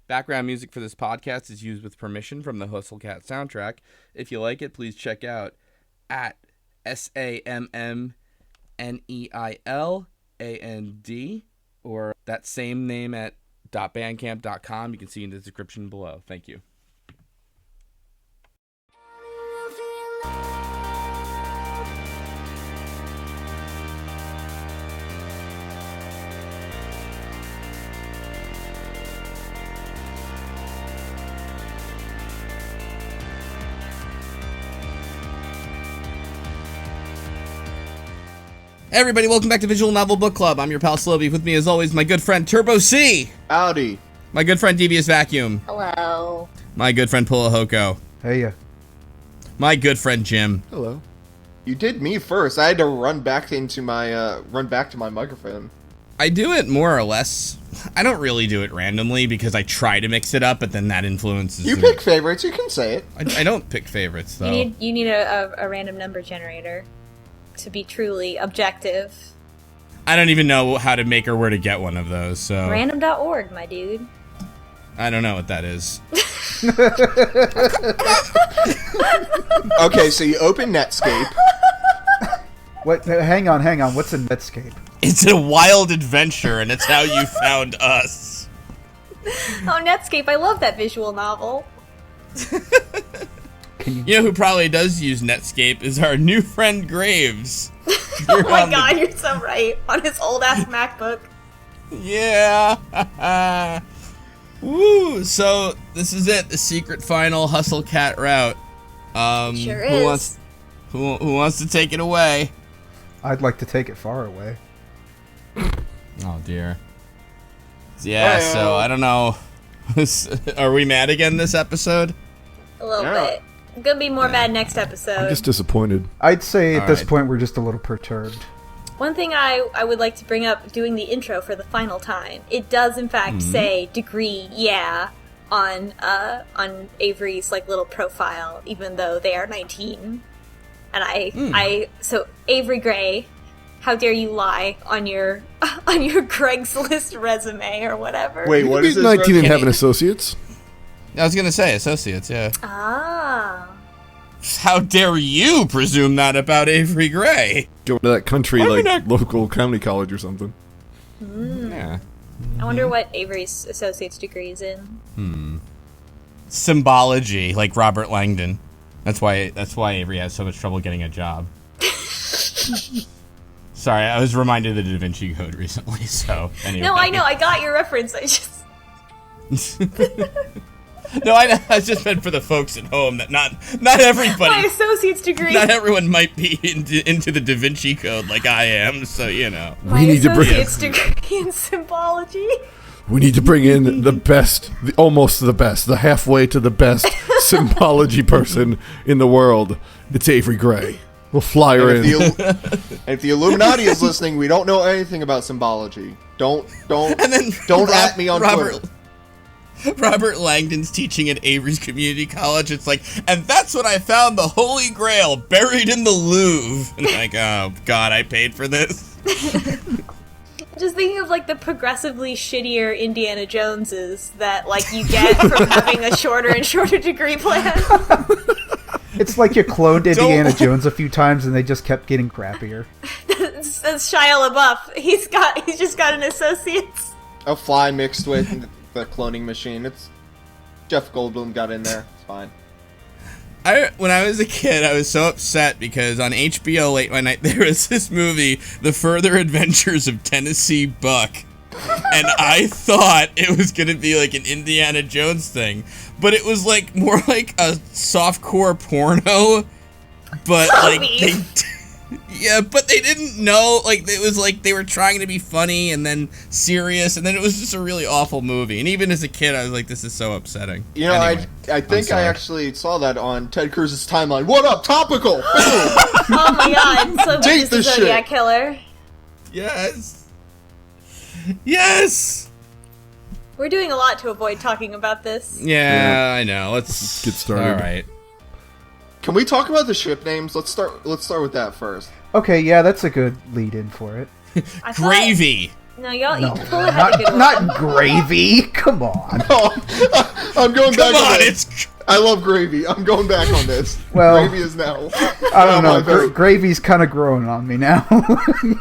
Background music for this podcast is used with permission from the Hustle Cat soundtrack. If you like it, please check out at SAMMNEILAND or that same name at .bandcamp.com. You can see in the description below. Thank you. Hey everybody, welcome back to Visual Novel Book Club. I'm your pal Slowbeef. With me as always, my good friend Turbo C. Howdy. My good friend Devious Vacuum. Hello. My good friend Pulahoko. Hey. My good friend Jim. Hello. You did me first. I had to run back to my microphone. I do it more or less. I don't really do it randomly because I try to mix it up, but then that influences. You pick favorites. You can say it. I don't pick favorites though. You need a random number generator to be truly objective. I don't even know how to make or where to get one of those. So Random.org, my dude. I don't know what that is. Okay, so you open Netscape. What? Hang on. What's a Netscape? It's a wild adventure, and it's how you found us. Oh, Netscape! I love that visual novel. You know who probably does use Netscape is our new friend Graves. Oh my god, you're so right. On his old-ass MacBook. Yeah. Woo. So, this is it. The secret final Hustle Cat route. Sure is. Who wants to take it away? I'd like to take it far away. Oh, dear. Yeah, so, I don't know. Are we mad again this episode? A little bit. I'm gonna be more mad next episode. I'm just disappointed. I'd say at this point we're just a little perturbed. One thing I would like to bring up doing the intro for the final time. It does in fact say degree, yeah, on Avery's like little profile, even though they are 19. And so Avery Gray, how dare you lie on your Craigslist resume or whatever? Wait, You what could is be this? 19 and have an associate's. I was gonna say associates, yeah. Ah. How dare you presume that about Avery Gray? Going to that country, local comedy college or something. Yeah. I wonder what Avery's associate's degree is in. Symbology, like Robert Langdon. That's why Avery has so much trouble getting a job. Sorry, I was reminded of the Da Vinci Code recently, so anyway. No, I know, I got your reference. I just... No, I just meant for the folks at home that not everybody... My associate's degree. Not everyone might be into the Da Vinci Code like I am, so, you know. My associate's degree in symbology. We need to bring in the best, almost the best, the halfway to the best symbology person in the world. It's Avery Gray. We'll fly her in. If the Illuminati is listening, we don't know anything about symbology. Don't at me on Twitter. Robert Langdon's teaching at Avery's Community College. It's like, and that's when I found the Holy Grail buried in the Louvre. And like, oh god, I paid for this. Just thinking of like the progressively shittier Indiana Joneses that like you get from having a shorter and shorter degree plan. It's like you cloned Indiana Jones a few times and they just kept getting crappier. That's Shia LaBeouf. He's just got an associate's. A fly mixed with the cloning machine. It's Jeff Goldblum got in there. It's fine. When I was a kid, I was so upset because on HBO late one night there was this movie, The Further Adventures of Tennessee Buck. And I thought it was going to be like an Indiana Jones thing, but it was like more like a softcore porno, but like but they didn't know, like it was like they were trying to be funny and then serious, and then it was just a really awful movie. And even as a kid, I was like, this is so upsetting. You know, anyway, I think I actually saw that on Ted Cruz's timeline. What up, topical? Oh my god, so Date the this Zodiac shit. Killer. Yes. We're doing a lot to avoid talking about this. Yeah, I know. Let's get started. All right. Can we talk about the ship names? Let's start with that first. Okay, yeah, that's a good lead-in for it. Gravy. No, y'all, No, Pulla had a good one. not gravy. Come on. Oh, I'm going back on this. I love gravy. I'm going back on this. Well, gravy is now. I don't know. Gravy's kind of growing on me now. I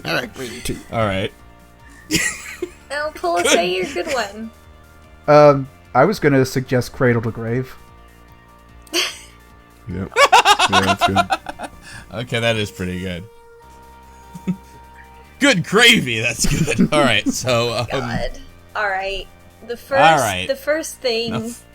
like gravy too. All right. No, Pulla, say your good one. I was going to suggest Cradle to Grave. Yep. Yeah, that's good. Okay, that is pretty good. Good gravy. That's good. All right. So. God. All right. The first thing. Enough.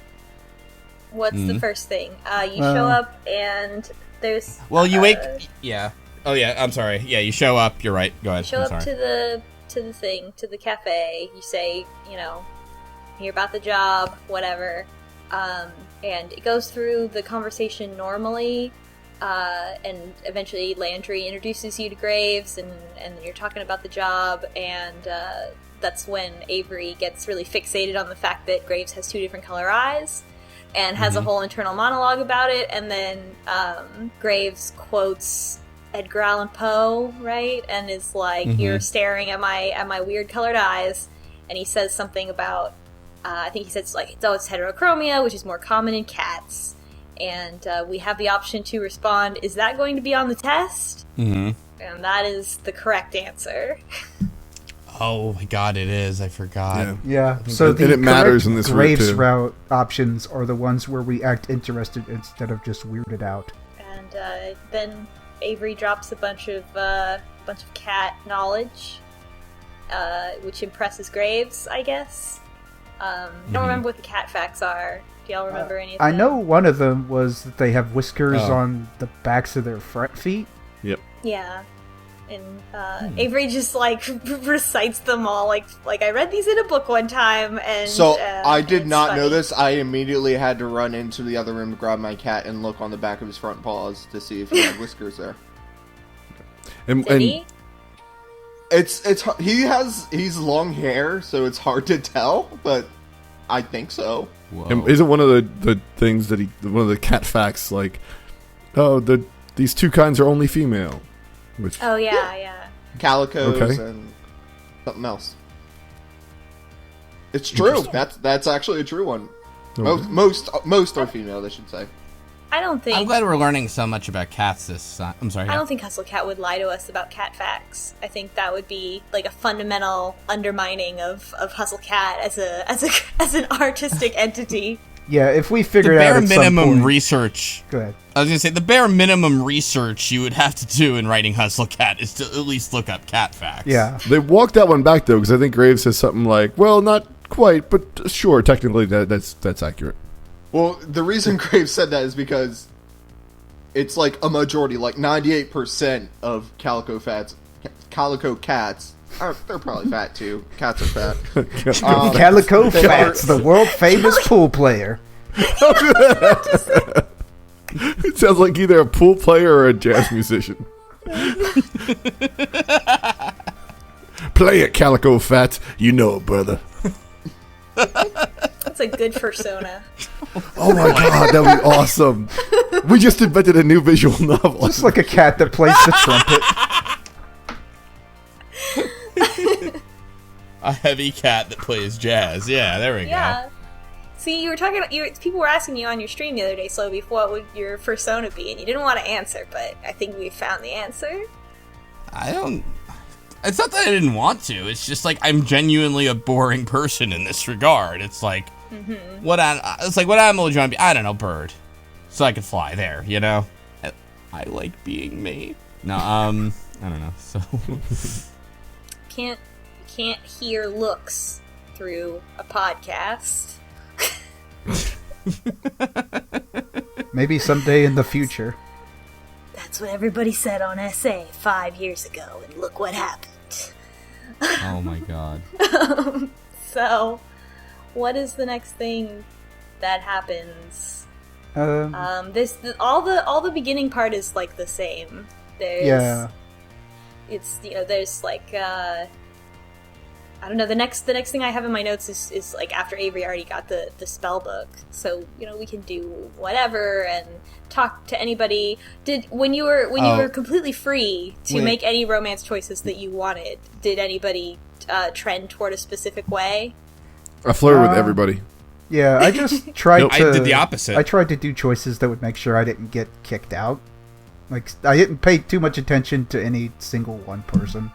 What's the first thing? You show up and there's. Well, you wake. Yeah. Oh yeah. I'm sorry. Yeah, you show up. You're right. Go ahead. Show I'm up sorry. to the cafe. You say, hear about the job, whatever, and it goes through the conversation normally, and eventually Landry introduces you to Graves, and you're talking about the job, and that's when Avery gets really fixated on the fact that Graves has 2 different color eyes, and has a whole internal monologue about it, and then Graves quotes Edgar Allan Poe, right? And is like, you're staring at my weird colored eyes, and he says something about, I think he says like, it's heterochromia, which is more common in cats, and we have the option to respond, is that going to be on the test? And that is the correct answer. Oh my God, it is. I forgot. Yeah. So it matters in this Graves route options are the ones where we act interested instead of just weirded out. And then Avery drops a bunch of cat knowledge, which impresses Graves, I guess. Don't remember what the cat facts are. Do y'all remember any of them? I know one of them was that they have whiskers on the backs of their front feet. Yep. Yeah. And Avery just like recites them all, like I read these in a book one time, and so I did not funny. know this. I immediately had to run into the other room to grab my cat and look on the back of his front paws to see if he had whiskers there. And he? He's long hair, so it's hard to tell, but I think so. and isn't one of the things that one of the cat facts like, these 2 kinds are only female. Which, Oh yeah. Calicos and something else. It's true. That's actually a true one. Okay. Most are female, they should say. I don't think. I'm glad we're learning so much about cats this. I'm sorry. I don't think Hustle Cat would lie to us about cat facts. I think that would be like a fundamental undermining of Hustle Cat as an artistic entity. Yeah, if we The figured out bare at some minimum point... research. Go ahead. I was gonna say the bare minimum research you would have to do in writing Hustle Cat is to at least look up cat facts. Yeah. They walked that one back though, because I think Graves says something like, "Well, not quite, but sure, technically that's accurate." Well, the reason Graves said that is because it's like a majority, like 98% of calico cats. They're probably fat too. Cats are fat. Calico Fats, the world famous pool player. It sounds like either a pool player or a jazz musician. Play it, Calico Fats. You know it, brother. That's a good persona. Oh my God, that'd be awesome. We just invented a new visual novel. Just like a cat that plays the trumpet. A heavy cat that plays jazz. Yeah, there we Yeah. See, you were talking about people were asking you on your stream the other day, slowbeef, what would your persona be, and you didn't want to answer, but I think we found the answer. go. It's not that I didn't want to. It's just like I'm genuinely a boring person in this regard. It's like what animal would you want to be? I don't know, bird. So I could fly there, you know? I like being me. No, I don't know. So Can't hear looks through a podcast. Maybe someday in the future. That's what everybody said on SA 5 years ago, and look what happened. oh my God. So, what is the next thing that happens? All the beginning part is like the same. There's, yeah. It's there's like I don't know. The next thing I have in my notes is like after Avery already got the spell book, so we can do whatever and talk to anybody. When you were completely free to make any romance choices that you wanted, did anybody trend toward a specific way? I flirt with everybody. Yeah, I just tried to... I did the opposite. I tried to do choices that would make sure I didn't get kicked out. Like, I didn't pay too much attention to any single one person.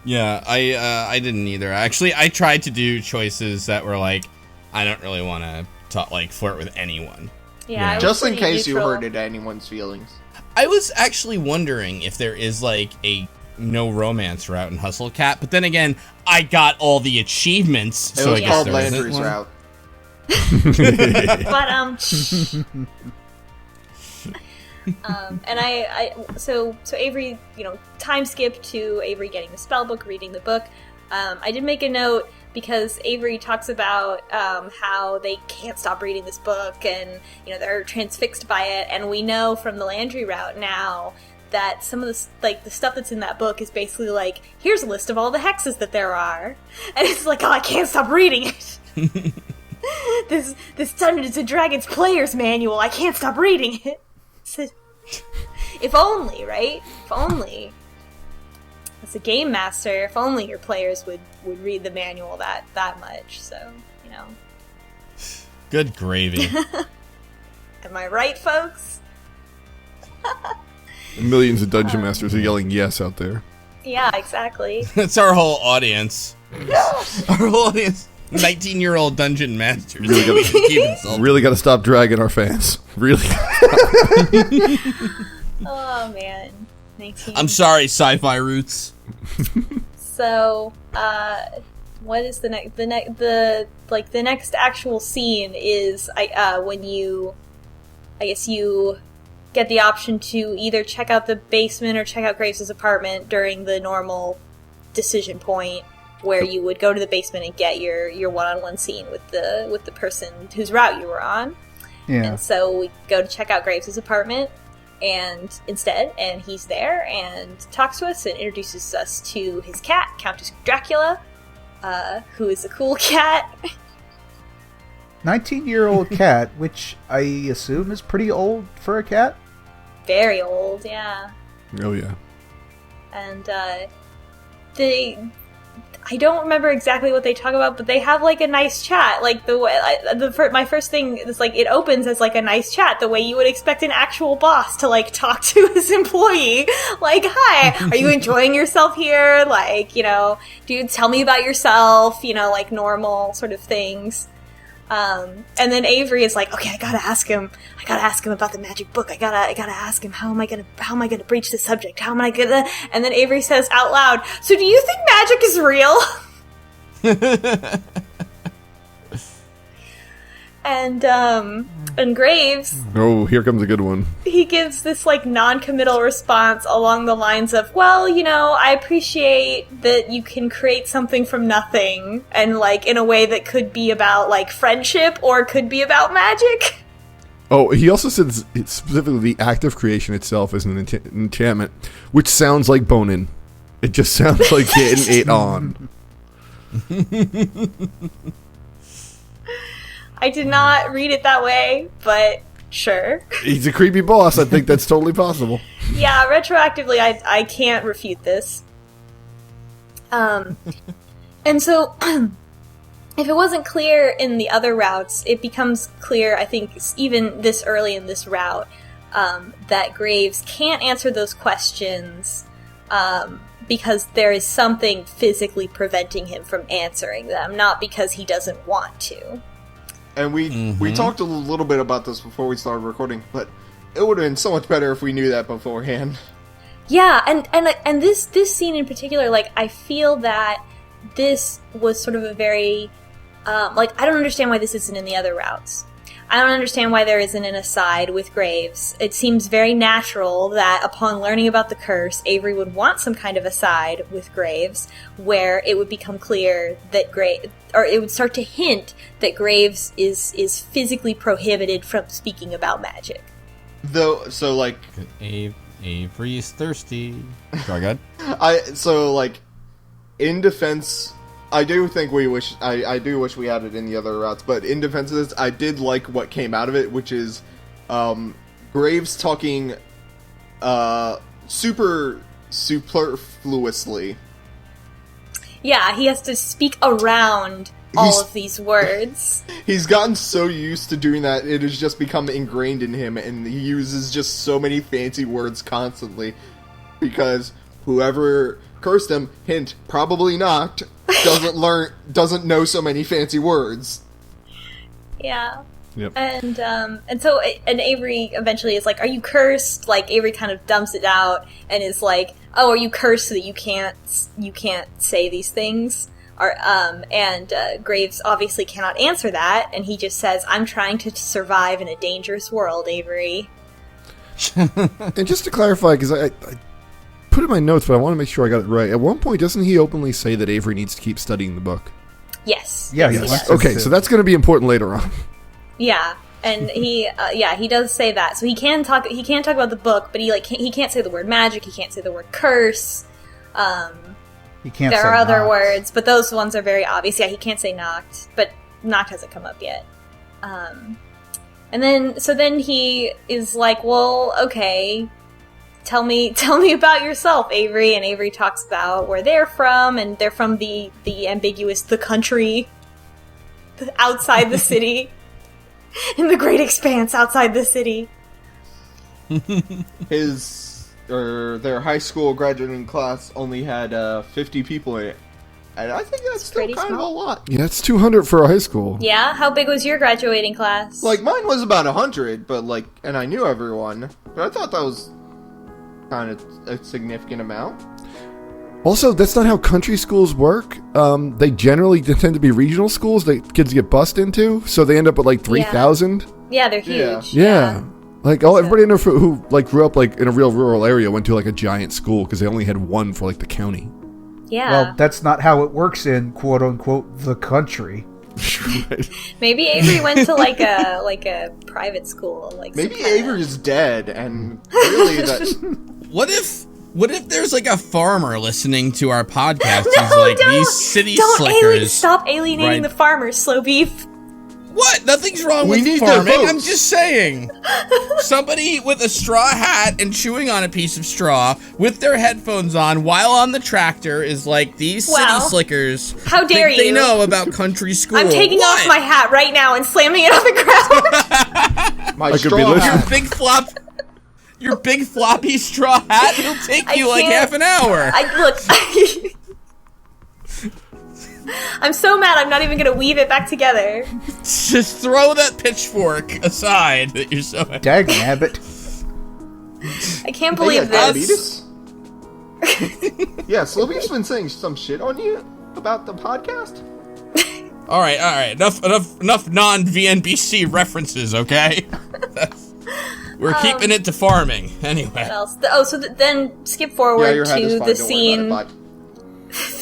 Yeah, I didn't either. Actually, I tried to do choices that were like, I don't really want to flirt with anyone. Yeah, just in case neutral. you hurted anyone's feelings. I was actually wondering if there is like a no romance route in Hustle Cat, but then again, I got all the achievements, It so was I guess called there Landry's isn't one. But and so Avery, time skip to Avery getting the spell book, reading the book. I did make a note because Avery talks about how they can't stop reading this book, and they're transfixed by it. And we know from the Landry route now that some of the stuff that's in that book is basically like, here's a list of all the hexes that there are, and it's like, oh, I can't stop reading it. This Dungeons and Dragons player's manual, I can't stop reading it. So, if only, right? If only, as a game master, if only your players would read the manual that much. So, Good gravy. Am I right, folks? Millions of dungeon masters are yelling yes out there. Yeah, exactly. That's our whole audience. Our whole audience. 19-year-old dungeon masters. Really got to stop dragging our fans. Really. Oh man, 19. I'm sorry, sci-fi roots. So, what is the next actual scene is when you get the option to either check out the basement or check out Graves' apartment during the normal decision point, where you would go to the basement and get your one-on-one scene with the person whose route you were on. Yeah. And so we go to check out Graves' apartment and he's there and talks to us and introduces us to his cat, Countess Dracula, who is a cool cat. 19-year-old cat, which I assume is pretty old for a cat. Very old, yeah. Oh, yeah. And I don't remember exactly what they talk about, but they have like a nice chat. Like my first thing is like it opens as like a nice chat, the way you would expect an actual boss to like talk to his employee. Like, hi, are you enjoying yourself here? Like, dude, tell me about yourself. Like normal sort of things. And then Avery is like, okay, I gotta ask him about the magic book. I gotta ask him, how am I gonna breach the subject? How am I gonna? And then Avery says out loud, so do you think magic is real? And Graves, Oh, here comes a good one. he gives this like non-committal response along the lines of, well, I appreciate that you can create something from nothing, and like in a way that could be about like friendship or could be about magic. Oh, he also says specifically the act of creation itself is an enchantment, which sounds like boning. It just sounds like getting it on. I did not read it that way, but sure. He's a creepy boss. I think that's totally possible. Yeah, retroactively, I can't refute this. And so, if it wasn't clear in the other routes, it becomes clear, I think, even this early in this route, that Graves can't answer those questions because there is something physically preventing him from answering them, not because he doesn't want to. And we talked a little bit about this before we started recording, but it would have been so much better if we knew that beforehand. Yeah, and this scene in particular, like, I feel that this was sort of a very, I don't understand why this isn't in the other routes. I don't understand why there isn't an aside with Graves. It seems very natural that upon learning about the curse, Avery would want some kind of aside with Graves, where it would become clear that it would start to hint that Graves is physically prohibited from speaking about magic. Though, so like, Avery's thirsty. Sorry, go ahead. in defense, I do think I do wish we had it in the other routes, but in defense of this, I did like what came out of it, which is Graves talking super superfluously. Yeah, he has to speak around all of these words. He's gotten so used to doing that, it has just become ingrained in him, and he uses just so many fancy words constantly, because whoever cursed him, hint, probably not, doesn't know so many fancy words. Yeah. Yep. And so Avery eventually is like, "Are you cursed?" Like, Avery kind of dumps it out and is like, "Oh, are you cursed so that you can't say these things?" And Graves obviously cannot answer that, and he just says, "I'm trying to survive in a dangerous world, Avery." And just to clarify, because I put it in my notes, but I want to make sure I got it right. At one point, doesn't he openly say that Avery needs to keep studying the book? Yes. Yeah, yes, he he wants does. to. Okay, so that's going to be important later on. Yeah, and he does say that. So he can talk about the book, but he can't say the word magic. He can't say the word curse. He can't. There say are other not. words, but those ones are very obvious. Yeah, he can't say knocked, but knocked hasn't come up yet. And then he is like, "Well, okay, tell me about yourself, Avery." And Avery talks about where they're from, and they're from the ambiguous the country outside the city, in the great expanse outside the city. Their high school graduating class only had 50 people in it, and I think that's still pretty kind of a small. lot. Yeah, it's 200 for a high school. Yeah, how big was your graduating class? Like, mine was about 100, but and I knew everyone, but I thought that was kind of a significant amount. Also, that's not how country schools work. They generally tend to be regional schools that kids get bussed into, so they end up at like 3,000. Yeah, they're huge. Yeah. Like, everybody I know who like grew up like in a real rural area went to like a giant school because they only had one for like the county. Yeah. Well, that's not how it works in quote unquote the country. Right. Maybe Avery went to like a private school. Like Maybe some kinda- Avery's dead, and really that. What if there's like a farmer listening to our podcast? No, He's like, don't, these city don't slickers. stop alienating right. the farmers, Slowbeef. What? Nothing's wrong We with need their farming. votes. I'm just saying. Somebody with a straw hat and chewing on a piece of straw with their headphones on while on the tractor is like, these Wow. city slickers How dare think they you. know about country school. I'm taking What? off my hat right now and slamming it on the ground. My I could be straw listening. hat. Your big floppy straw hat, it'll take I you like can't- half an hour. I'm so mad I'm not even gonna weave it back together. Just throw that pitchfork aside that you're so... Dag nabbit. I can't Hey, yeah, believe this. diabetes? Yeah, Slowbeef's been saying some shit on you about the podcast? All right. Enough non-VNBC references, okay? We're keeping it to farming. Anyway. What else? Then skip Yeah, forward your head is to fine, the don't worry scene. about it,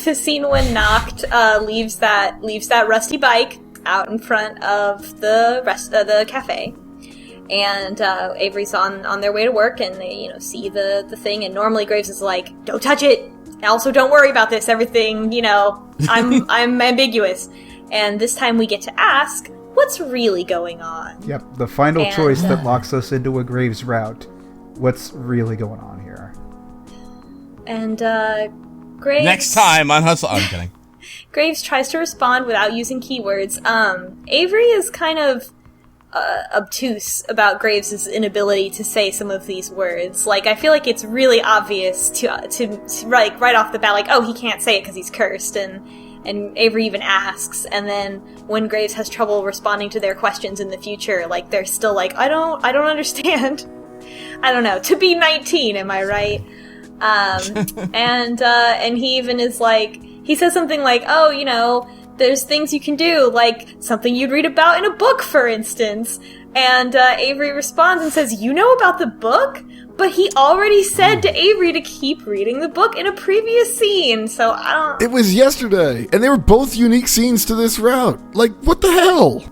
The scene when Noct leaves that rusty bike out in front of the cafe, and Avery's on their way to work, and they see the thing, and normally Graves is like, "Don't touch it. Also, don't worry about this. Everything, I'm ambiguous." And this time we get to ask, what's really going on? Yep, the final And, choice that locks us into a Graves route. What's really going on here? And Graves... Next time on Hustle... I'm kidding. Graves tries to respond without using keywords. Avery is kind of obtuse about Graves' inability to say some of these words. Like, I feel like it's really obvious to right off the bat, like, oh, he can't say it because he's cursed, and Avery even asks, and then when Graves has trouble responding to their questions in the future, like, they're still like, I don't understand. I don't know. To be 19, am I right? And he even is like, he says something like, oh, there's things you can do, like something you'd read about in a book, for instance. And Avery responds and says, you know about the book? But he already said to Avery to keep reading the book in a previous scene, so I don't... It was yesterday, and they were both unique scenes to this route. Like, what the hell?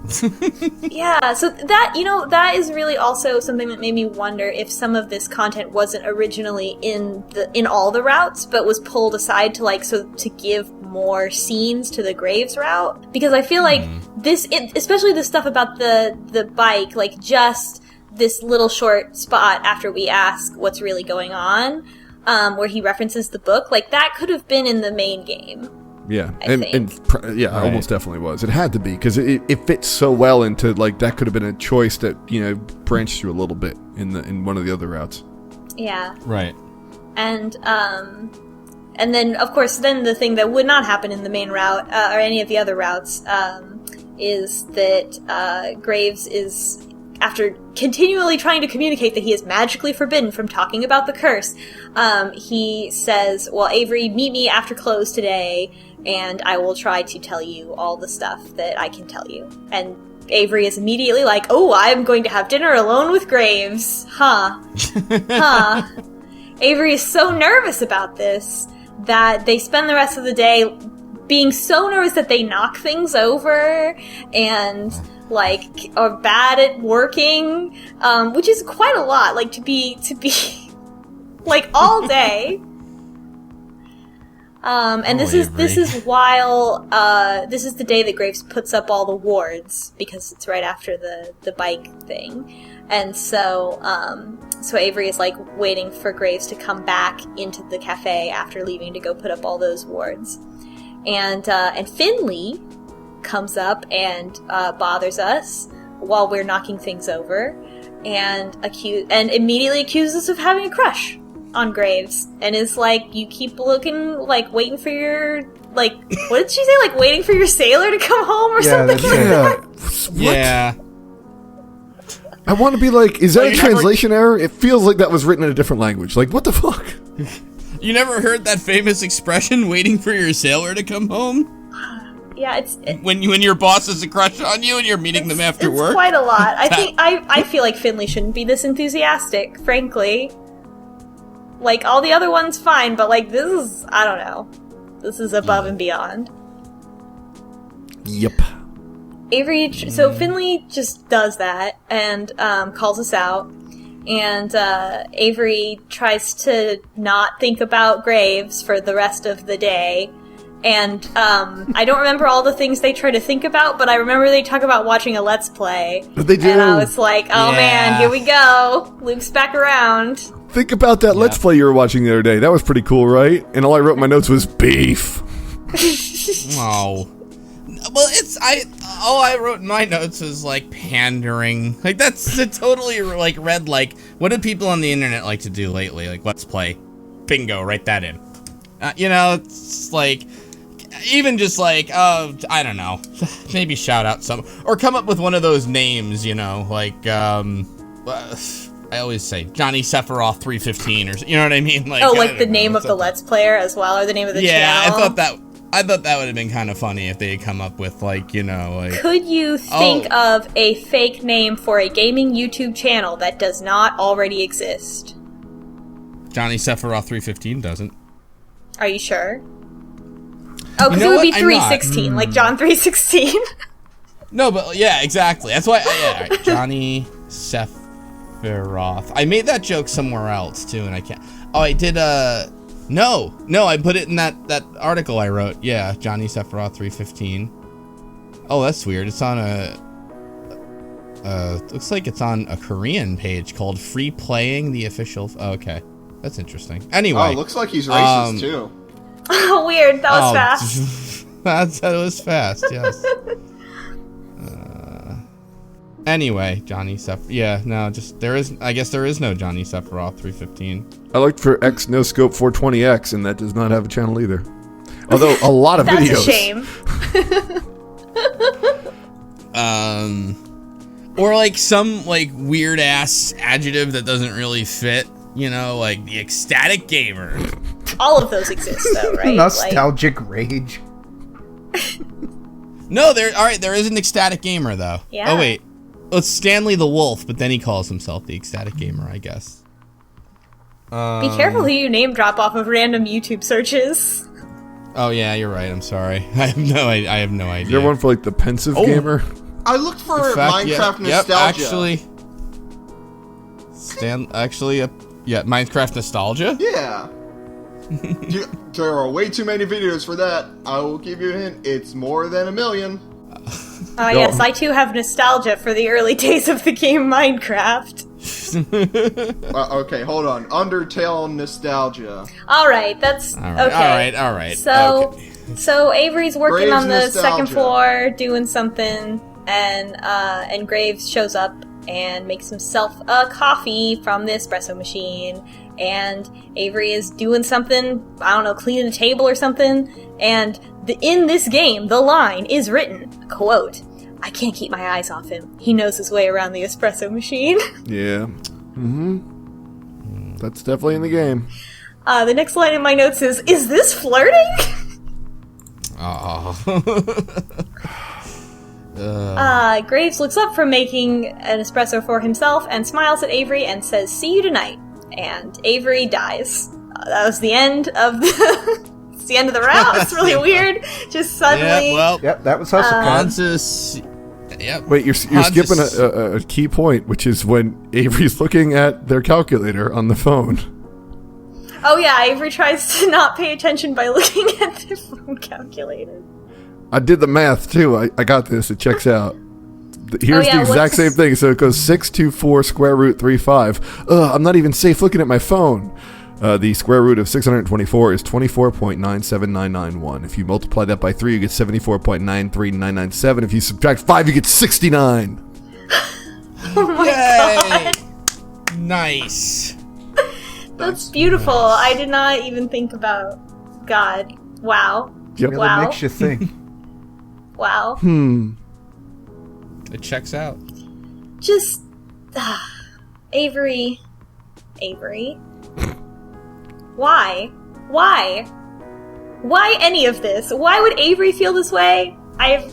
Yeah, so that, that is really also something that made me wonder if some of this content wasn't originally in all the routes, but was pulled aside to give more scenes to the Graves route. Because I feel like especially the stuff about the bike, like just this little short spot after we ask what's really going on, where he references the book, like that could have been in the main game. Yeah, Right. almost definitely was. It had to be, because it fits so well into, like, that could have been a choice that, branched through a little bit in one of the other routes. Yeah. Right. And then, of course, the thing that would not happen in the main route, or any of the other routes, is that Graves is, after continually trying to communicate that he is magically forbidden from talking about the curse, he says, well, Avery, meet me after close today, and I will try to tell you all the stuff that I can tell you. And Avery is immediately like, oh, I'm going to have dinner alone with Graves. Huh. Avery is so nervous about this that they spend the rest of the day being so nervous that they knock things over and are bad at working, which is quite a lot, to be all day. And this is while this is the day that Graves puts up all the wards, because it's right after the bike thing. And so Avery is waiting for Graves to come back into the cafe after leaving to go put up all those wards. And Finley comes up and bothers us while we're knocking things over, and immediately accuses us of having a crush on Graves, and is like, you keep looking, waiting for your, what did she say, waiting for your sailor to come home or something like that? What? Yeah. I want to be like, is that a translation error? It feels like that was written in a different language. Like, what the fuck? You never heard that famous expression, waiting for your sailor to come home? Yeah, when your boss has a crush on you and you're meeting them after work? It's quite a lot. I feel like Finley shouldn't be this enthusiastic, frankly. All the other ones, fine, but this is, I don't know. This is above and beyond. Yep. Avery, so Finley just does that and calls us out. And Avery tries to not think about Graves for the rest of the day. And I don't remember all the things they try to think about, but I remember they talk about watching a Let's Play. They do. And I was like, oh man, here we go. Luke's back around. Think about that Let's Play you were watching the other day. That was pretty cool, right? And all I wrote in my notes was beef. Oh. Well, all I wrote in my notes was pandering. That's totally read what do people on the internet like to do lately? Let's play. Bingo, write that in. It's even just oh, I don't know. Maybe shout out some, or come up with one of those names, I always say Johnny Sephiroth 315 or you know what I mean? The name of the Let's Player as well, or the name of the channel. Yeah, I thought that would have been kind of funny if they had come up with Could you think of a fake name for a gaming YouTube channel that does not already exist? Johnny Sephiroth 315 doesn't. Are you sure? Oh, because it would be 316, like John 316. No, but yeah, exactly. That's why. Yeah, right. Johnny Sephiroth. I made that joke somewhere else too, and I can't. Oh, I did. No, I put it in that article I wrote. Yeah, Johnny Sephiroth 315. Oh, that's weird. It's on looks like it's on a Korean page called Free Playing the Official. Oh, okay, that's interesting. Anyway. Oh, looks like he's racist too. Oh, weird. That was fast. That was fast. Yes. Anyway, Johnny I guess there is no Johnny Sephiroth 315. I looked for X No Scope 420X, and that does not have a channel either. Although a lot of videos. That's a shame. Or some weird ass adjective that doesn't really fit. The ecstatic gamer. All of those exist, though, right? Nostalgic rage. No, there is an ecstatic gamer though. Yeah. Oh wait. Well, it's Stanley the Wolf, but then he calls himself the ecstatic gamer, I guess. Be careful who you name drop off of random YouTube searches. Oh yeah, you're right. I'm sorry. I have no idea. Is there one for like the pensive gamer? I looked for In fact, Minecraft Yep, nostalgia. Minecraft nostalgia. Yeah. There are way too many videos for that. I will give you a hint. It's more than 1 million. Yes, I too have nostalgia for the early days of the game Minecraft. Okay, hold on. Undertale nostalgia. Alright, that's okay. All right. So, Okay. so Avery's working Graves on the nostalgia. second floor doing something, and Graves shows up and makes himself a coffee from the espresso machine. And Avery is doing something, I don't know, cleaning a table or something. And in this game, the line is written, quote, "I can't keep my eyes off him. He knows his way around the espresso machine." Yeah. That's definitely in the game. The next line in my notes is this flirting? Oh. Graves looks up from making an espresso for himself and smiles at Avery and says, "See you tonight." And Avery dies. That was the end of the... it's the end of the route. It's really weird. Just suddenly... Yeah, well, Yep, that was Hustle Con. Hans Yep. Wait, you're skipping a key point, which is when Avery's looking at their calculator on the phone. Oh yeah, Avery tries to not pay attention by looking at the phone calculator. I did the math too. I got this. It checks out. Here's yeah, the exact what's- same thing. So it goes 624 square root 35. I'm not even safe looking at my phone. The square root of 624 is 24.97991. If you multiply that by 3, you get 74.93997. If you subtract 5, you get 69. Oh my Yay! god. Nice. That's beautiful. I did not even think about... God. Wow. Yep. Really Wow. makes you think. Wow. It checks out. Just... Avery. Why? Why any of this? Why would Avery feel this way? I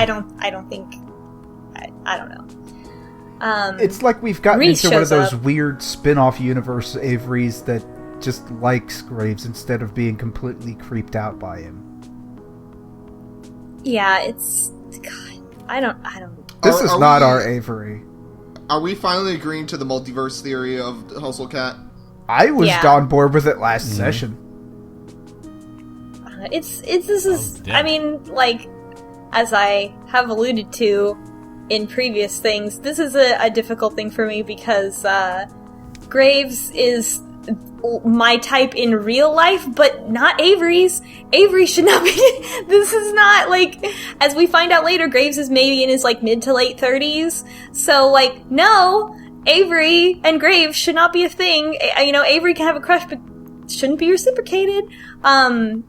don't think... I don't know. It's like we've gotten Reese into one of shows those up. weird spin-off universe Averys that just likes Graves instead of being completely creeped out by him. Yeah, it's... God, I don't... This is Are not we- our Avery. Are we finally agreeing to the multiverse theory of Hustle Cat? I was Yeah. on board with it last session. This is... damn. I mean, like, as I have alluded to in previous things, this is a difficult thing for me because Graves is my type in real life, but not Avery's. Avery should not be... This is not, like... As we find out later, Graves is maybe in his, like, mid to late 30s. So, like, no... Avery and Graves should not be a thing. You know, Avery can have a crush, but shouldn't be reciprocated. And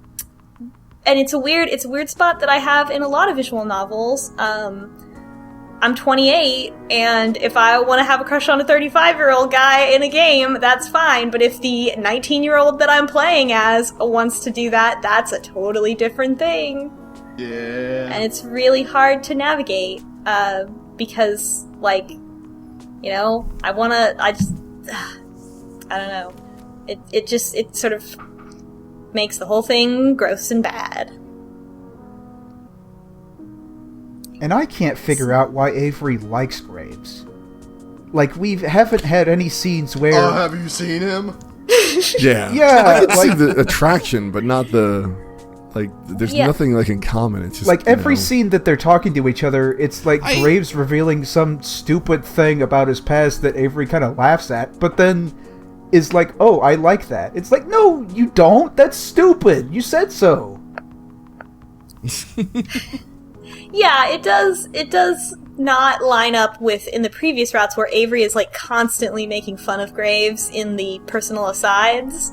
it's a weird spot that I have in a lot of visual novels. I'm 28, and if I want to have a crush on a 35-year-old guy in a game, that's fine. But if the 19-year-old that I'm playing as wants to do that, that's a totally different thing. Yeah. And it's really hard to navigate, because, like, you know, I don't know. It sort of makes the whole thing gross and bad. And I can't figure out why Avery likes Graves. Like, we haven't had any scenes where... Oh, have you seen him? Yeah. Yeah, I can see like- the attraction, but not the... Like, there's Yeah. nothing, like, in common. It's just, Like, every you know. scene that they're talking to each other, it's like Graves revealing some stupid thing about his past that Avery kind of laughs at, but then is like, oh, I like that. It's like, no, you don't. That's stupid. You said so. Yeah, it does not line up with in the previous routes where Avery is, like, constantly making fun of Graves in the personal asides.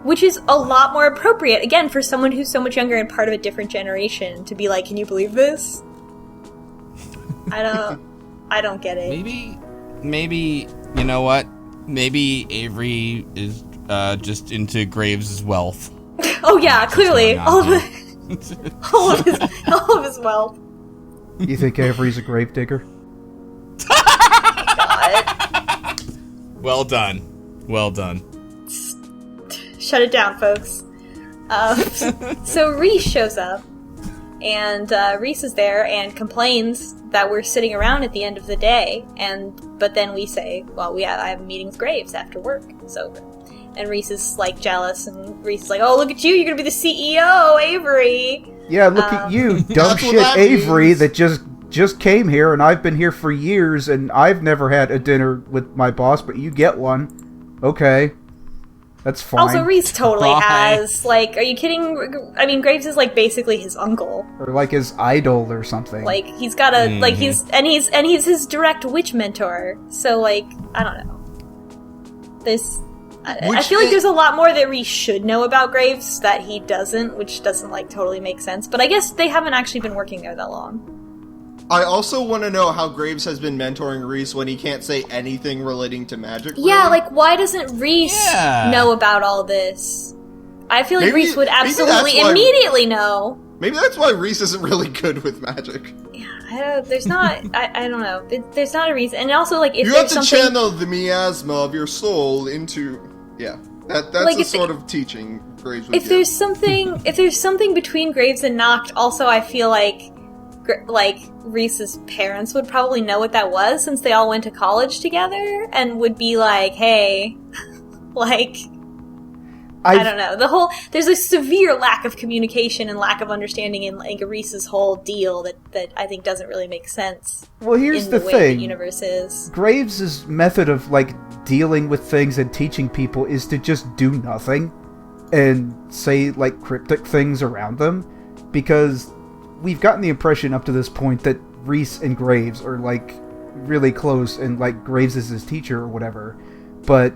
Which is a lot more appropriate, again, for someone who's so much younger and part of a different generation, to be like, can you believe this? I don't get it. Maybe, you know what? Maybe Avery is just into Graves' wealth. Oh yeah, clearly. going on All of his wealth. You think Avery's a gravedigger? God. Well done. Well done. Shut it down, folks. So Reese shows up, and Reese is there and complains that we're sitting around at the end of the day, but then we say, well, I have a meeting with Graves after work. It's over. And Reese is, like, jealous, and Reese is like, oh, look at you, you're gonna be the CEO, Avery! Yeah, look at you, dumb That's what shit that Avery means. that just came here, and I've been here for years, and I've never had a dinner with my boss, but you get one. Okay. That's fine. Also, Reese totally Bye. has. Like, are you kidding? I mean, Graves is, like, basically his uncle. Or like his idol or something. Like, he's got a, like, he's his direct witch mentor. So, like, I don't know. I feel like there's a lot more that Reese should know about Graves that he doesn't, which doesn't, like, totally make sense. But I guess they haven't actually been working there that long. I also want to know how Graves has been mentoring Reese when he can't say anything relating to magic. Yeah, really. like, why doesn't Reese know about all this? I feel like Maybe- Reese would maybe that's absolutely why- immediately know. Maybe that's why Reese isn't really good with magic. There's not, I don't know. There's not a reason. And also, like, if You have there's to something... channel the miasma of your soul into... Yeah, that's Like, the if sort of teaching Graves would If give. there's something between Graves and Noct, also I feel like Reese's parents would probably know what that was since they all went to college together and would be like, hey, like, I don't know. There's a severe lack of communication and lack of understanding in, like, Reese's whole deal that I think doesn't really make sense. Well, here's in the way thing. the universe is. Graves' method of, like, dealing with things and teaching people is to just do nothing and say, like, cryptic things around them, because we've gotten the impression up to this point that Reese and Graves are, like, really close, and, like, Graves is his teacher or whatever, but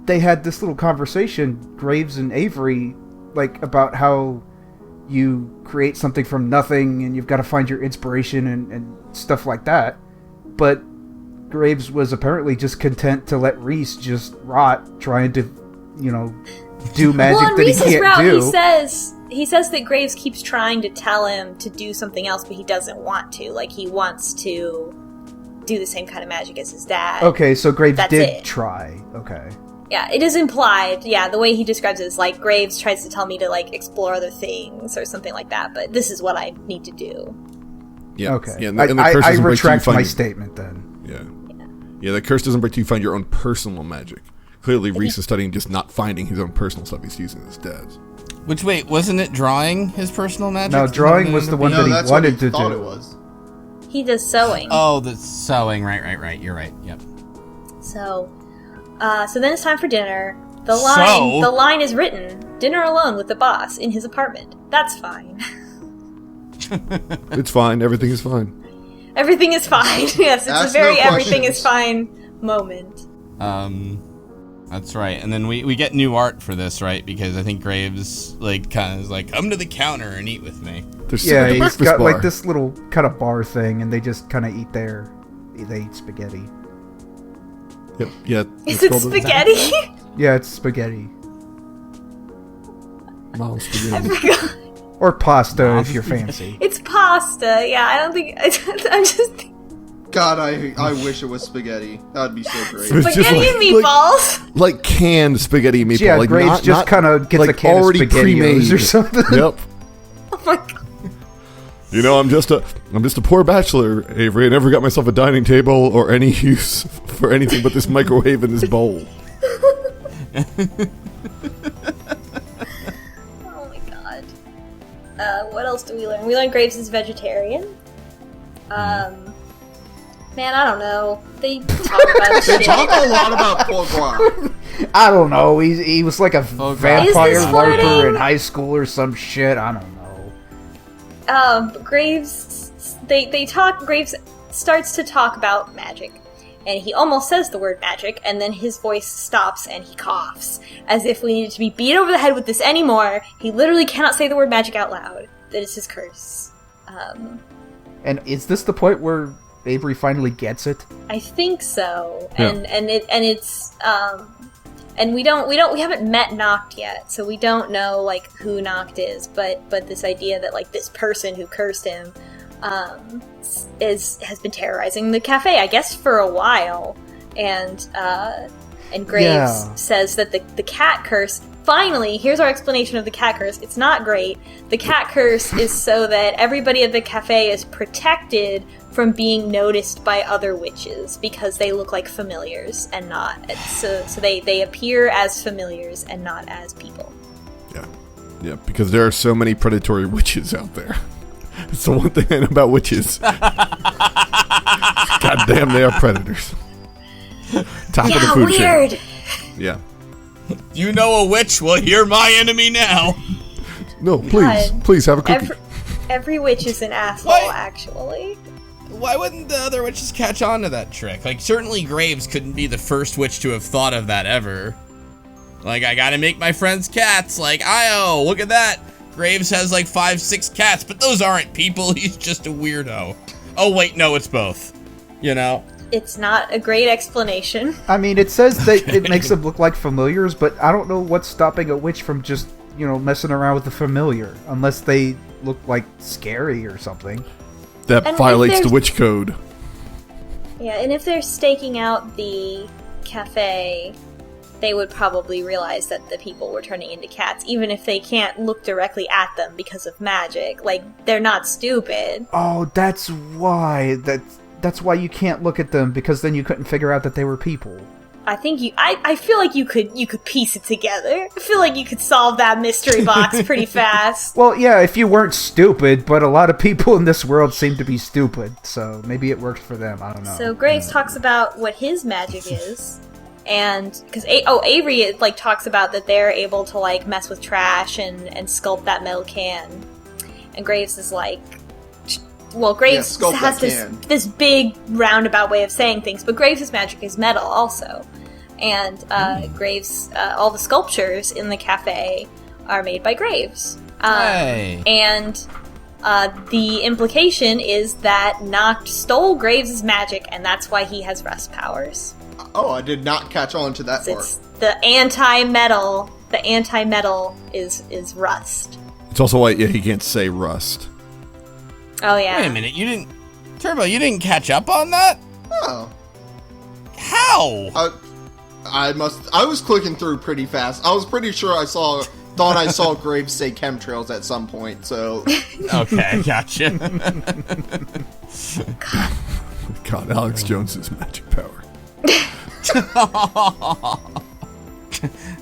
they had this little conversation, Graves and Avery, like, about how you create something from nothing and you've got to find your inspiration and stuff like that. But Graves was apparently just content to let Reese just rot trying to, do magic Well, on that Reese's he can't route, do. he says that Graves keeps trying to tell him to do something else, but he doesn't want to. Like, he wants to do the same kind of magic as his dad. Okay, so Graves That's did it. try. Okay. Yeah, it is implied. Yeah, the way he describes it is like, Graves tries to tell me to, like, explore other things or something like that, but this is what I need to do. Yeah. Okay. Yeah, and I the curse doesn't break till you retract find my your- statement then. Yeah, the curse doesn't break till you find your own personal magic. Clearly, Reese is studying just not finding his own personal stuff. He's using his dad's. Which, wait, wasn't it drawing his personal magic? No, drawing was the one No, that that's he wanted what he to thought do. it was. He does sewing. Oh, the sewing. Right. You're right. Yep. So then it's time for dinner. The So? line is written, dinner alone with the boss in his apartment. That's fine. It's fine. Everything is fine. Everything is fine. Yes, it's Ask a very no everything is questions. fine moment. That's right. And then we get new art for this, right? Because I think Graves, like, kind of is like, come to the counter and eat with me. There's Yeah, the he's breakfast got bar. like this little kind of bar thing, and they just kind of eat there. They eat spaghetti. Yep. Yeah. Is it's it called the- spaghetti? Yeah, it's spaghetti. Mom's I spaghetti. forgot. Or pasta if you're fancy. It's pasta. Yeah, I don't think. I'm just. God, I wish it was spaghetti. That would be so great. It's just Spaghetti and meatballs. like canned spaghetti and meatball. Yeah, like Graves just kind of gets like a can of already SpaghettiOs pre-made. or something. Yep. Oh my god. You know, I'm just a poor bachelor, Avery. I never got myself a dining table or any use for anything but this microwave and this bowl. Oh my god. What else do we learn? We learn Graves is vegetarian. Man, I don't know. They talk about They shit. talk a lot about foie gras. I don't know. He was like a gras. vampire Is this larper flirting? in high school or some shit. I don't know. Graves, they talk, Graves starts to talk about magic. And he almost says the word magic, and then his voice stops and he coughs. As if we needed to be beat over the head with this anymore. He literally cannot say the word magic out loud. That is his curse. And is this the point where Avery finally gets it? I think so. Yeah. And we haven't met Noct yet, so we don't know, like, who Noct is, but this idea that, like, this person who cursed him has been terrorizing the cafe, I guess, for a while. and Graves says that the cat curse. Finally, here's our explanation of the cat curse. It's not great. The cat curse is so that everybody at the cafe is protected from being noticed by other witches because they look like familiars and not. So they appear as familiars and not as people. Yeah, because there are so many predatory witches out there. It's the one thing about witches. Goddamn, they are predators. Top of the food weird. chain. Yeah. You know a witch? Well, you're my enemy now. No, please have a cookie. Every witch is an asshole, actually. Why wouldn't the other witches catch on to that trick? Like, certainly Graves couldn't be the first witch to have thought of that ever. Like, I gotta make my friends cats. Like, Io, look at that. Graves has like 5-6 cats, but those aren't people. He's just a weirdo. Oh, wait, no, it's both. You know? It's not a great explanation. I mean, it says that it makes them look like familiars, but I don't know what's stopping a witch from just, messing around with the familiar, unless they look like scary or something. That violates the witch code. Yeah, and if they're staking out the cafe, they would probably realize that the people were turning into cats, even if they can't look directly at them because of magic. Like, they're not stupid. Oh, that's why. That's why you can't look at them, because then you couldn't figure out that they were people. I think I feel like you could piece it together. I feel like you could solve that mystery box pretty fast. Well, yeah, if you weren't stupid, but a lot of people in this world seem to be stupid, so maybe it worked for them, I don't know. So Graves talks about what his magic is, and, because, Avery, talks about that they're able to, mess with trash and sculpt that metal can. And Graves is like, well, Graves has this big roundabout way of saying things, but Graves' magic is metal also. And Graves, all the sculptures in the cafe are made by Graves. And the implication is that Noct stole Graves' magic, and that's why he has rust powers. Oh, I did not catch on to that part. It's the anti-metal. The anti-metal is rust. It's also why he can't say rust. Oh, yeah. Wait a minute, Turbo, you didn't catch up on that? Oh. How? I was clicking through pretty fast. I was pretty sure I thought I saw Graves say chemtrails at some point, so... Okay, gotcha. God, Alex Jones's magic power.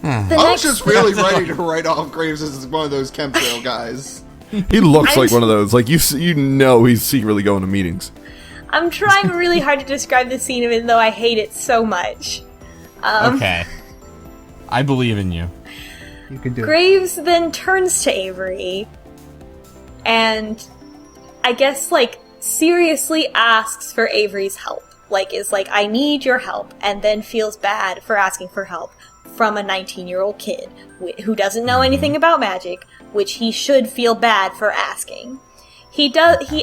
I was just really ready to write off Graves as one of those chemtrail guys. He looks like one of those. Like, he's secretly going to meetings. I'm trying really hard to describe the scene, even though I hate it so much. Okay. I believe in you. You can do Graves then turns to Avery and I guess, seriously asks for Avery's help. I need your help, and then feels bad for asking for help from a 19-year-old kid who doesn't know anything about magic, which he should feel bad for asking. He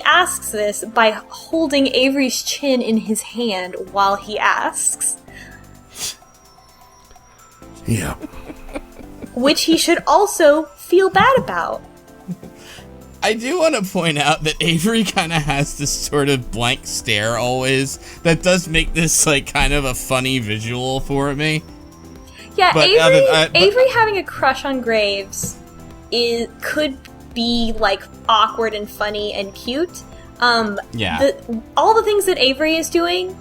asks this by holding Avery's chin in his hand while he asks. Yeah. Which he should also feel bad about. I do want to point out that Avery kind of has this sort of blank stare always that does make this, kind of a funny visual for me. Yeah, but Avery having a crush on Graves could be, awkward and funny and cute. Yeah. All the things that Avery is doing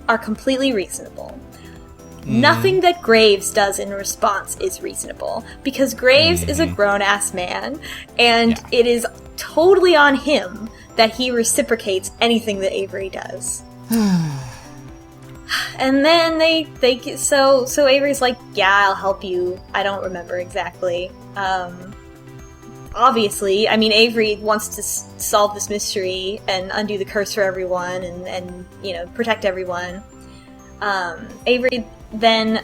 are completely reasonable. Nothing that Graves does in response is reasonable, because Graves is a grown-ass man, and it is totally on him that he reciprocates anything that Avery does. And then so Avery's like, yeah, I'll help you. I don't remember exactly. Obviously, Avery wants to solve this mystery and undo the curse for everyone and protect everyone. Avery then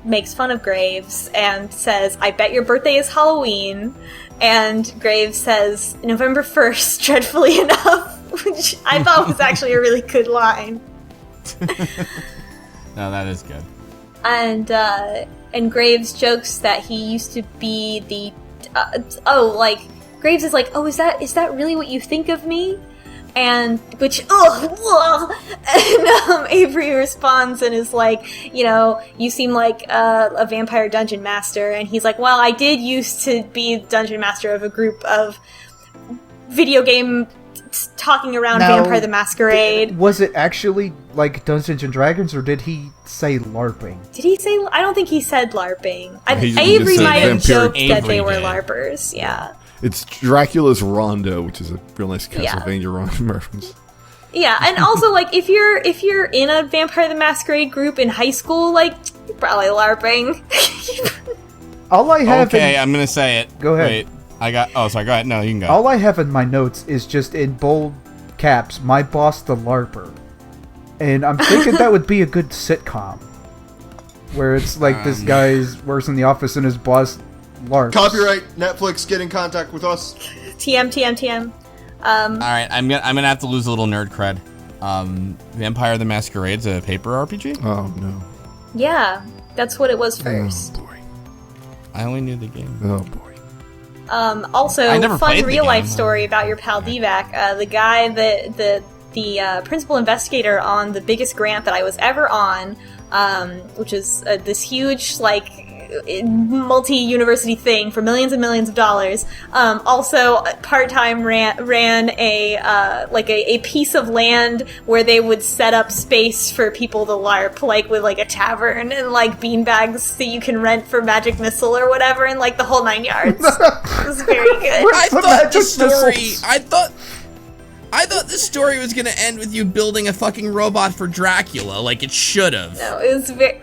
makes fun of Graves and says, I bet your birthday is Halloween. And Graves says, November 1st, dreadfully enough, which I thought was actually a really good line. No, that is good. And Graves jokes that he used to be the... Graves is like, oh, is that really what you think of me? and which ugh, and Avery responds and is like, you seem like a vampire dungeon master, and he's like, well, I did used to be dungeon master of a group of video game talking around Vampire the Masquerade. Was it actually like Dungeons and Dragons, or did he say LARPing? Did he say? I don't think he said LARPing. He Avery said might have vampiric. joked that Avery they were did. LARPers. Yeah. It's Dracula's Rondo, which is a real nice Castlevania reference. Yeah, and also like if you're in a Vampire the Masquerade group in high school, like you're probably LARPing. All I have. Okay, I'm gonna say it. Go ahead. Wait, sorry. Go ahead. No, you can go. All I have in my notes is just in bold caps, "My boss, the LARPer," and I'm thinking that would be a good sitcom, where it's like this guy works in the office and his boss LARPs. Copyright Netflix, get in contact with us. TM. All right, I'm gonna have to lose a little nerd cred. Vampire the Masquerade's a paper RPG. Oh no. Yeah, that's what it was first. Oh boy. I only knew the game. Oh boy. Also, I never fun played the real life game. story about your pal Divac. The guy, the principal investigator on the biggest grant that I was ever on, which is this huge multi-university thing for millions and millions of dollars. Also, part-time ran a piece of land where they would set up space for people to LARP, like with like a tavern and like beanbags that you can rent for Magic Missile or whatever, and like the whole 9 yards. It was very good. I the thought magic the story. missiles? I thought the story was gonna end with you building a fucking robot for Dracula, like it should have. No, it was very.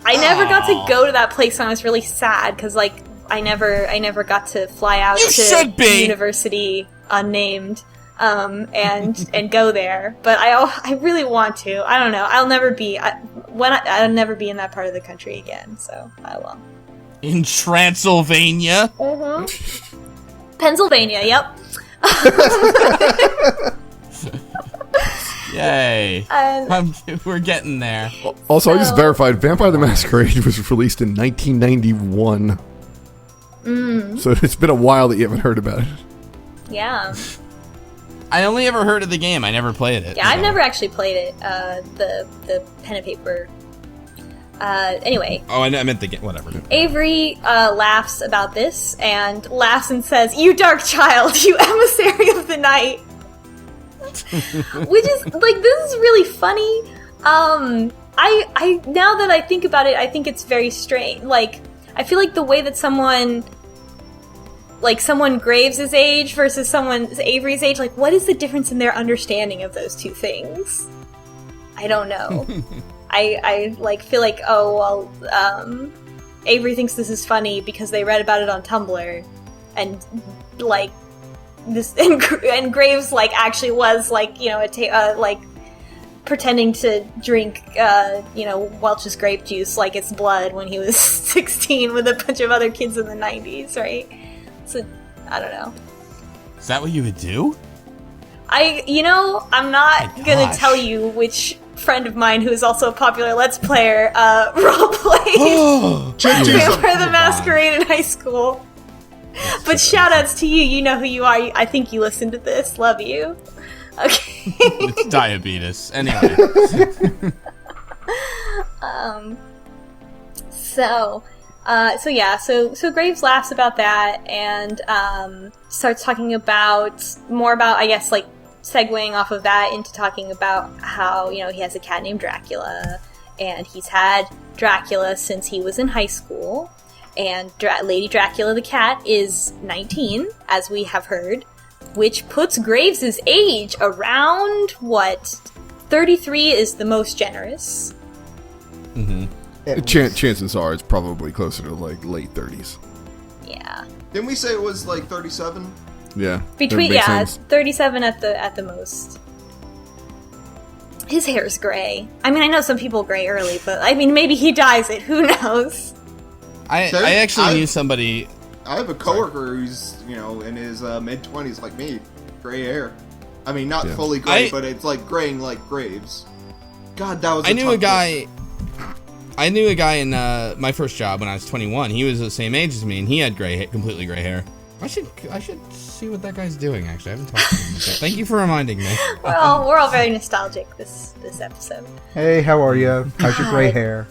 I never got to go to that place, and I was really sad because, like, I never got to fly out You to should be! university unnamed, and go there. But I really want to. I don't know. I'll never be I'll never be in that part of the country again. So I will. In Transylvania. Pennsylvania. Yep. Yay. We're getting there. Also, I just verified Vampire the Masquerade was released in 1991. So it's been a while that you haven't heard about it. Yeah. I only ever heard of the game. I never played it. Yeah, I've never actually played it. The pen and paper. Anyway. Oh, I meant the game. Whatever. Avery laughs about this and laughs and says, "You dark child, you emissary of the night." Which is like, this is really funny. I now that I think about it, I think it's very strange. Like, I feel like the way that someone Graves' age versus someone's Avery's age, like, what is the difference in their understanding of those two things? I don't know. I like feel like, oh well, Avery thinks this is funny because they read about it on Tumblr, and like this, and Graves like actually was like, you know, like pretending to drink Welch's grape juice like it's blood when he was 16 with a bunch of other kids in the 90s, right? So I don't know. Is that what you would do? I'm not gonna tell you which friend of mine who is also a popular Let's Player roleplayed Vampire the Masquerade in high school. But shoutouts to you. You know who you are. I think you listened to this. Love you. Okay. It's diabetes. Anyway. So Graves laughs about that and starts talking more about, I guess, like, segueing off of that into talking about how, you know, he has a cat named Dracula, and he's had Dracula since he was in high school, and Lady Dracula the cat is 19, as we have heard, which puts Graves' age around, 33 is the most generous. Mm-hmm. Chances are it's probably closer to like late 30s. Yeah. Didn't we say it was like 37? Yeah. Between, that makes yeah, sense. 37 at the most. His hair's gray. I mean, I know some people gray early, but I mean, maybe he dyes it. Who knows? I actually knew somebody. I have a coworker who's, you know, in his mid-20s like me. Gray hair. I mean, not fully gray, but it's like graying like Graves. God, that was I knew a guy in my first job when I was 21. He was the same age as me, and he had completely gray hair. I should see what that guy's doing. Actually, I haven't talked to him. But thank you for reminding me. We're all very nostalgic this episode. Hey, how are you? How's your gray hair?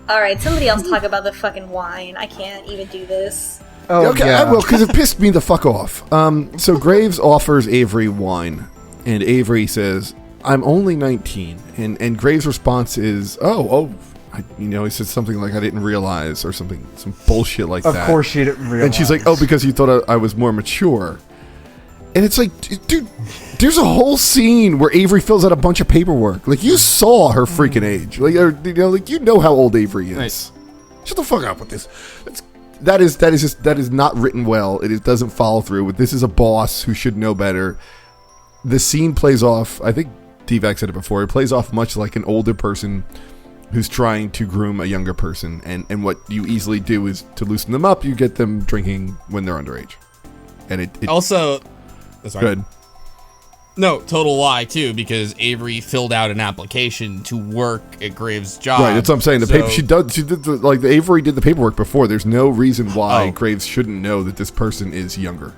All right, somebody else talk about the fucking wine. I can't even do this. Oh, okay, yeah. I will, because it pissed me the fuck off. So Graves offers Avery wine, and Avery says, "I'm only 19," and Graves' response is, he said something like, "I didn't realize," or some bullshit like that. Of course she didn't realize. And she's like, "Oh, because you thought I was more mature." And it's like, dude, there's a whole scene where Avery fills out a bunch of paperwork. Like, you saw her freaking age. Like, you know how old Avery is. Right. Shut the fuck up with this. That is not written well. It doesn't follow through. This is a boss who should know better. The scene plays off, I think D-Vac said it before, it plays off much like an older person who's trying to groom a younger person. And what you easily do is to loosen them up, you get them drinking when they're underage. And it Also... That's right. good. No, total lie too, because Avery filled out an application to work at Graves' job. Right, that's what I'm saying. Avery did the paperwork before. There's no reason why Oh. Graves shouldn't know that this person is younger.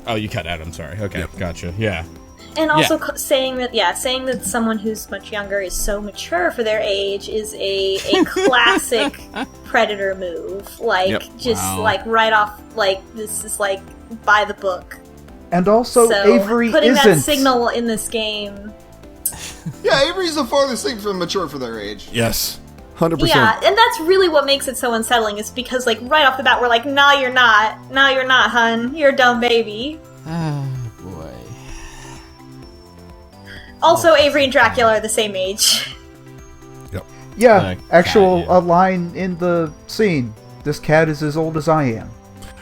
Oh, you cut out. I'm sorry. Okay, gotcha. Yeah. And also saying that someone who's much younger is so mature for their age is a classic Predator move. Like, like right off, like, this is like by the book. And also, So, Avery putting isn't. that signal in this game. Yeah, Avery's the farthest thing from mature for their age. Yes. 100%. Yeah, and that's really what makes it so unsettling, is because, like, right off the bat, we're like, nah, you're not. Nah, you're not, hun. You're a dumb baby. Oh, boy. Also, Avery and Dracula are the same age. Yep. Yeah, cat, a line in the scene. This cat is as old as I am.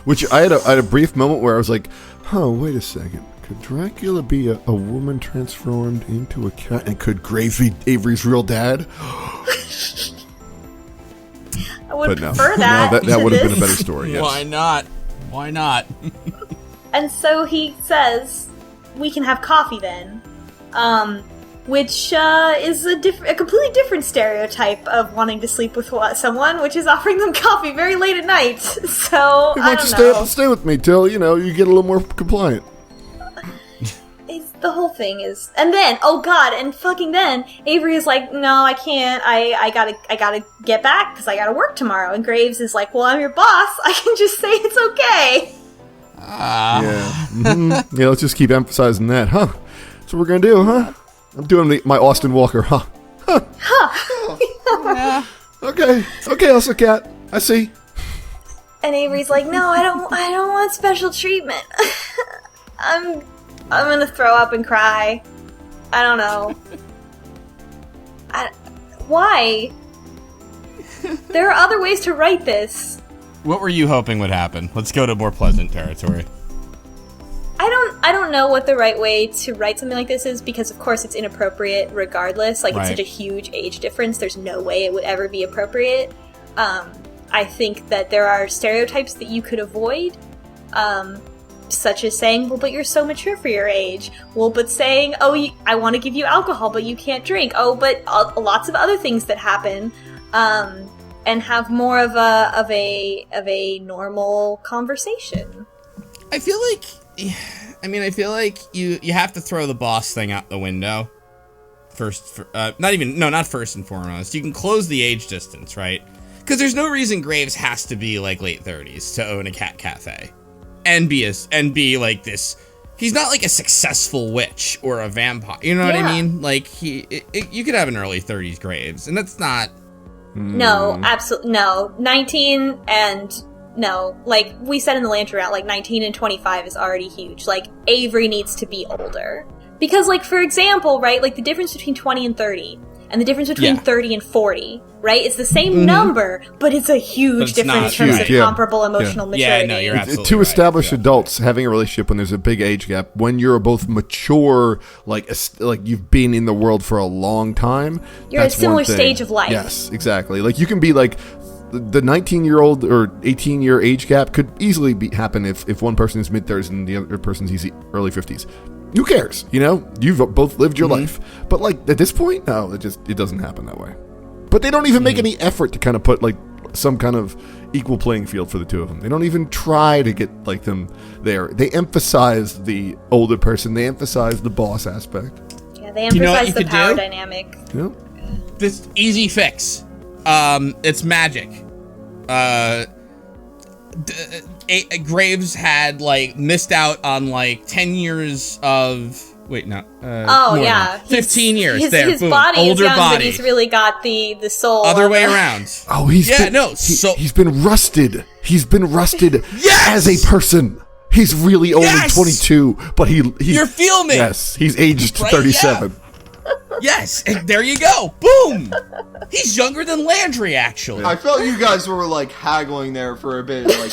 Which I had a brief moment where I was like, wait a second. Could Dracula be a woman transformed into a cat? And could Graves be Avery's real dad? I would But no. prefer that. No, that to would have been a this. better story, yes. Why not? Why not? And so he says, we can have coffee then. Which is a completely different stereotype of wanting to sleep with someone, which is offering them coffee very late at night. So, Hey, I why don't don't you know. stay with me till, you get a little more compliant. The whole thing is... And then, oh god, and fucking then, Avery is like, no, I can't, I gotta get back, because I gotta work tomorrow. And Graves is like, well, I'm your boss, I can just say it's okay. Yeah. Yeah, let's just keep emphasizing that, huh? That's what we're gonna do, huh? I'm doing my Austin Walker, huh? Okay, Elsa Cat. I see. And Avery's like, no, I don't want special treatment. I'm gonna throw up and cry. I don't know. Why? There are other ways to write this. What were you hoping would happen? Let's go to more pleasant territory. I don't know what the right way to write something like this is, because of course it's inappropriate regardless. Like, Right. it's such a huge age difference. There's no way it would ever be appropriate. I think that there are stereotypes that you could avoid, such as saying, well, but you're so mature for your age. Well, but saying, oh, I want to give you alcohol, but you can't drink. Oh, but lots of other things that happen, and have more of a normal conversation. I feel like you have to throw the boss thing out the window. Not first and foremost. You can close the age distance, right? Because there's no reason Graves has to be like late 30s to own a cat cafe, and be like this. He's not like a successful witch or a vampire. You know what I mean? Like you could have an early 30s Graves, and that's not. No, absolutely no. 19 and no, like we said in the Lantern Route, like 19 and 25 is already huge. Like Avery needs to be older. Because, like, for example, right, like the difference between 20 and 30 and the difference between 30 and 40, right? It's the same number, but it's a huge difference in terms of comparable emotional maturity. Yeah, no, you're absolutely Two right. established adults having a relationship when there's a big age gap, when you're both mature, like you've been in the world for a long time. You're at a that's similar one thing. stage of life. Yes, exactly. Like you can be like the 19-year-old or 18-year age gap could easily happen if one person is mid-30s and the other person's early 50s. Who cares? You've both lived your life. But like at this point, no, it doesn't happen that way. But they don't even make any effort to kind of put like some kind of equal playing field for the two of them. They don't even try to get like them there. They emphasize the older person. They emphasize the boss aspect. Yeah, they emphasize the power do? dynamic. Yeah. This easy fix. It's magic. Graves had like missed out on like 10 years of. Wait, no. Oh more yeah, than 15 years. His, there, his boom. body Older is young, body. but he's really got the soul. Other way around. Oh, he's been rusted. He's been rusted Yes! as a person. He's really only Yes! 22, but he You're filming. Yes, he's aged Right, 37. Yes, and there you go. Boom. He's younger than Landry, actually. I felt you guys were like haggling there for a bit. Like,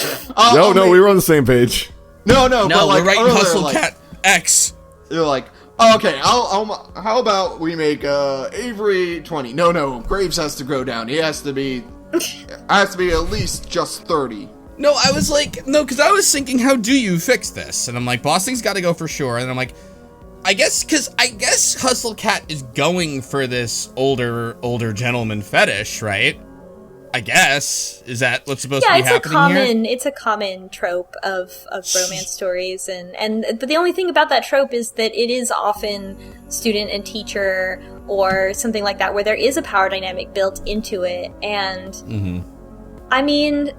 No, we were on the same page. No, no, but like we're writing earlier, Hustle like, Cat X. You're like, okay, how about we make Avery 20? No, Graves has to go down. He has to be at least just 30. No, I was like, no, because I was thinking, how do you fix this? And I'm like, Boston's got to go for sure. And I'm like, I guess Hustle Cat is going for this older gentleman fetish, right? I guess. Is that what's supposed to be happening here? It's a common trope of romance stories, but the only thing about that trope is that it is often student and teacher or something like that, where there is a power dynamic built into it. And I mean,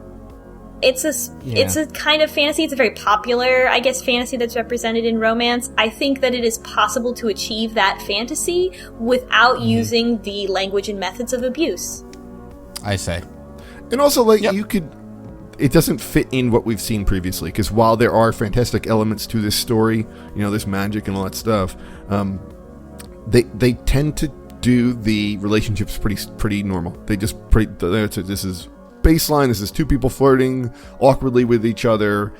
it's a kind of fantasy. It's a very popular, I guess, fantasy that's represented in romance. I think that it is possible to achieve that fantasy without using the language and methods of abuse. I say. And also, like, it doesn't fit in what we've seen previously, because while there are fantastic elements to this story, this magic and all that stuff, they tend to do the relationships pretty normal. They just this is baseline. This is two people flirting awkwardly with each other.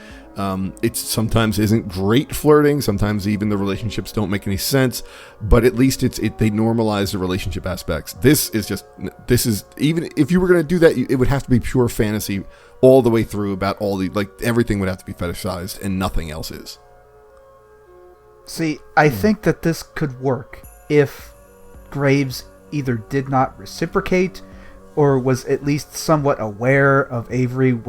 It sometimes isn't great flirting. Sometimes even the relationships don't make any sense. But at least they normalize the relationship aspects. This is even if you were going to do that, it would have to be pure fantasy all the way through. About all everything would have to be fetishized, and nothing else is. See, I think that this could work if Graves either did not reciprocate or was at least somewhat aware of Avery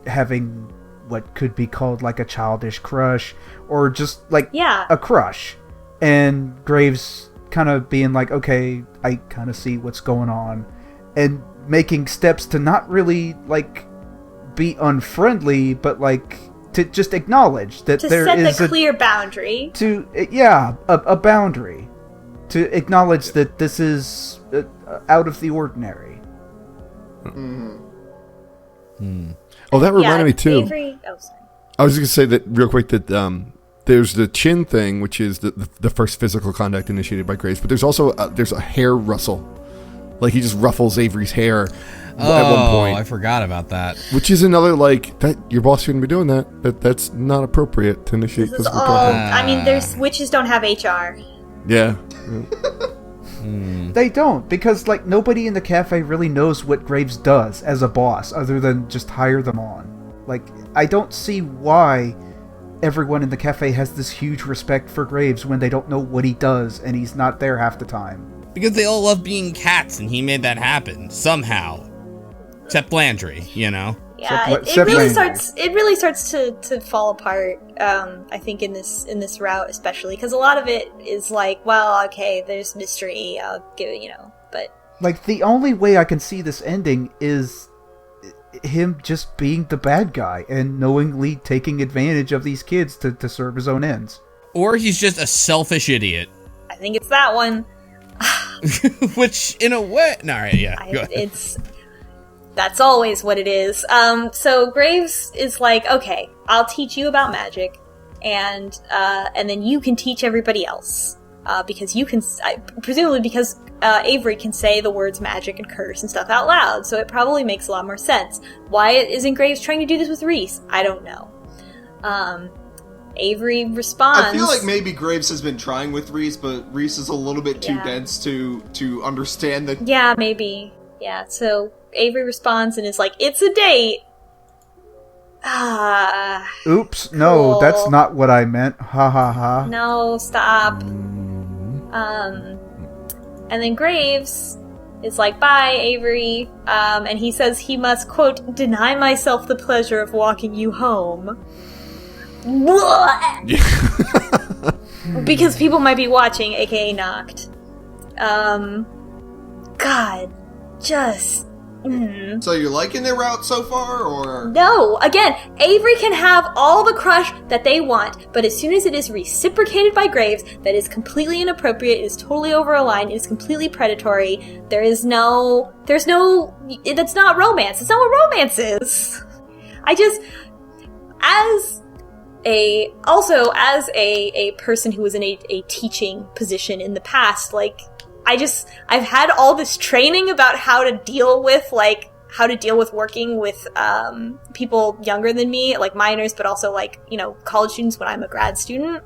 having what could be called like a childish crush, or just a crush, and Graves kind of being like, okay, I kind of see what's going on, and making steps to not really be unfriendly, but to just acknowledge that there is a clear boundary. A boundary. To acknowledge that this is out of the ordinary. Oh, that reminded me too. Avery, sorry. I was just gonna say that real quick that there's the chin thing, which is the first physical contact initiated by Graves, but there's also there's a hair rustle, like he just ruffles Avery's hair at one point. I forgot about that. Which is another that your boss shouldn't be doing that. That's not appropriate to initiate physical contact. I mean, witches don't have HR. Yeah. They don't, because nobody in the cafe really knows what Graves does as a boss other than just hire them on. I don't see why everyone in the cafe has this huge respect for Graves when they don't know what he does and he's not there half the time. Because they all love being cats, and he made that happen somehow. Except Landry, Yeah, it really starts to fall apart. I think in this route especially, because a lot of it is okay, there's mystery. I'll give it, but the only way I can see this ending is him just being the bad guy and knowingly taking advantage of these kids to serve his own ends. Or he's just a selfish idiot. I think it's that one. Which, in a way, go ahead. That's always what it is. So Graves is okay, I'll teach you about magic, and then you can teach everybody else. Because you can, presumably because Avery can say the words magic and curse and stuff out loud, so it probably makes a lot more sense. Why isn't Graves trying to do this with Reese? I don't know. Avery responds. I feel like maybe Graves has been trying with Reese, but Reese is a little bit too dense to understand that. Yeah, maybe. Yeah, so Avery responds and is like, it's a date! Oops, no, cool. That's not what I meant. Ha ha ha. No, stop. And then Graves is like, bye, Avery, and he says he must, quote, deny myself the pleasure of walking you home. Because people might be watching, aka Noct. God, just... So you're liking their route so far, or...? No! Again, Avery can have all the crush that they want, but as soon as it is reciprocated by Graves, that is completely inappropriate, it is totally over a line, it is completely predatory, there's no... That's not romance. That's not what romance is! I just... As a person who was in a teaching position in the past, like... I've had all this training about how to deal with working with, people younger than me, like minors, but also like, college students when I'm a grad student.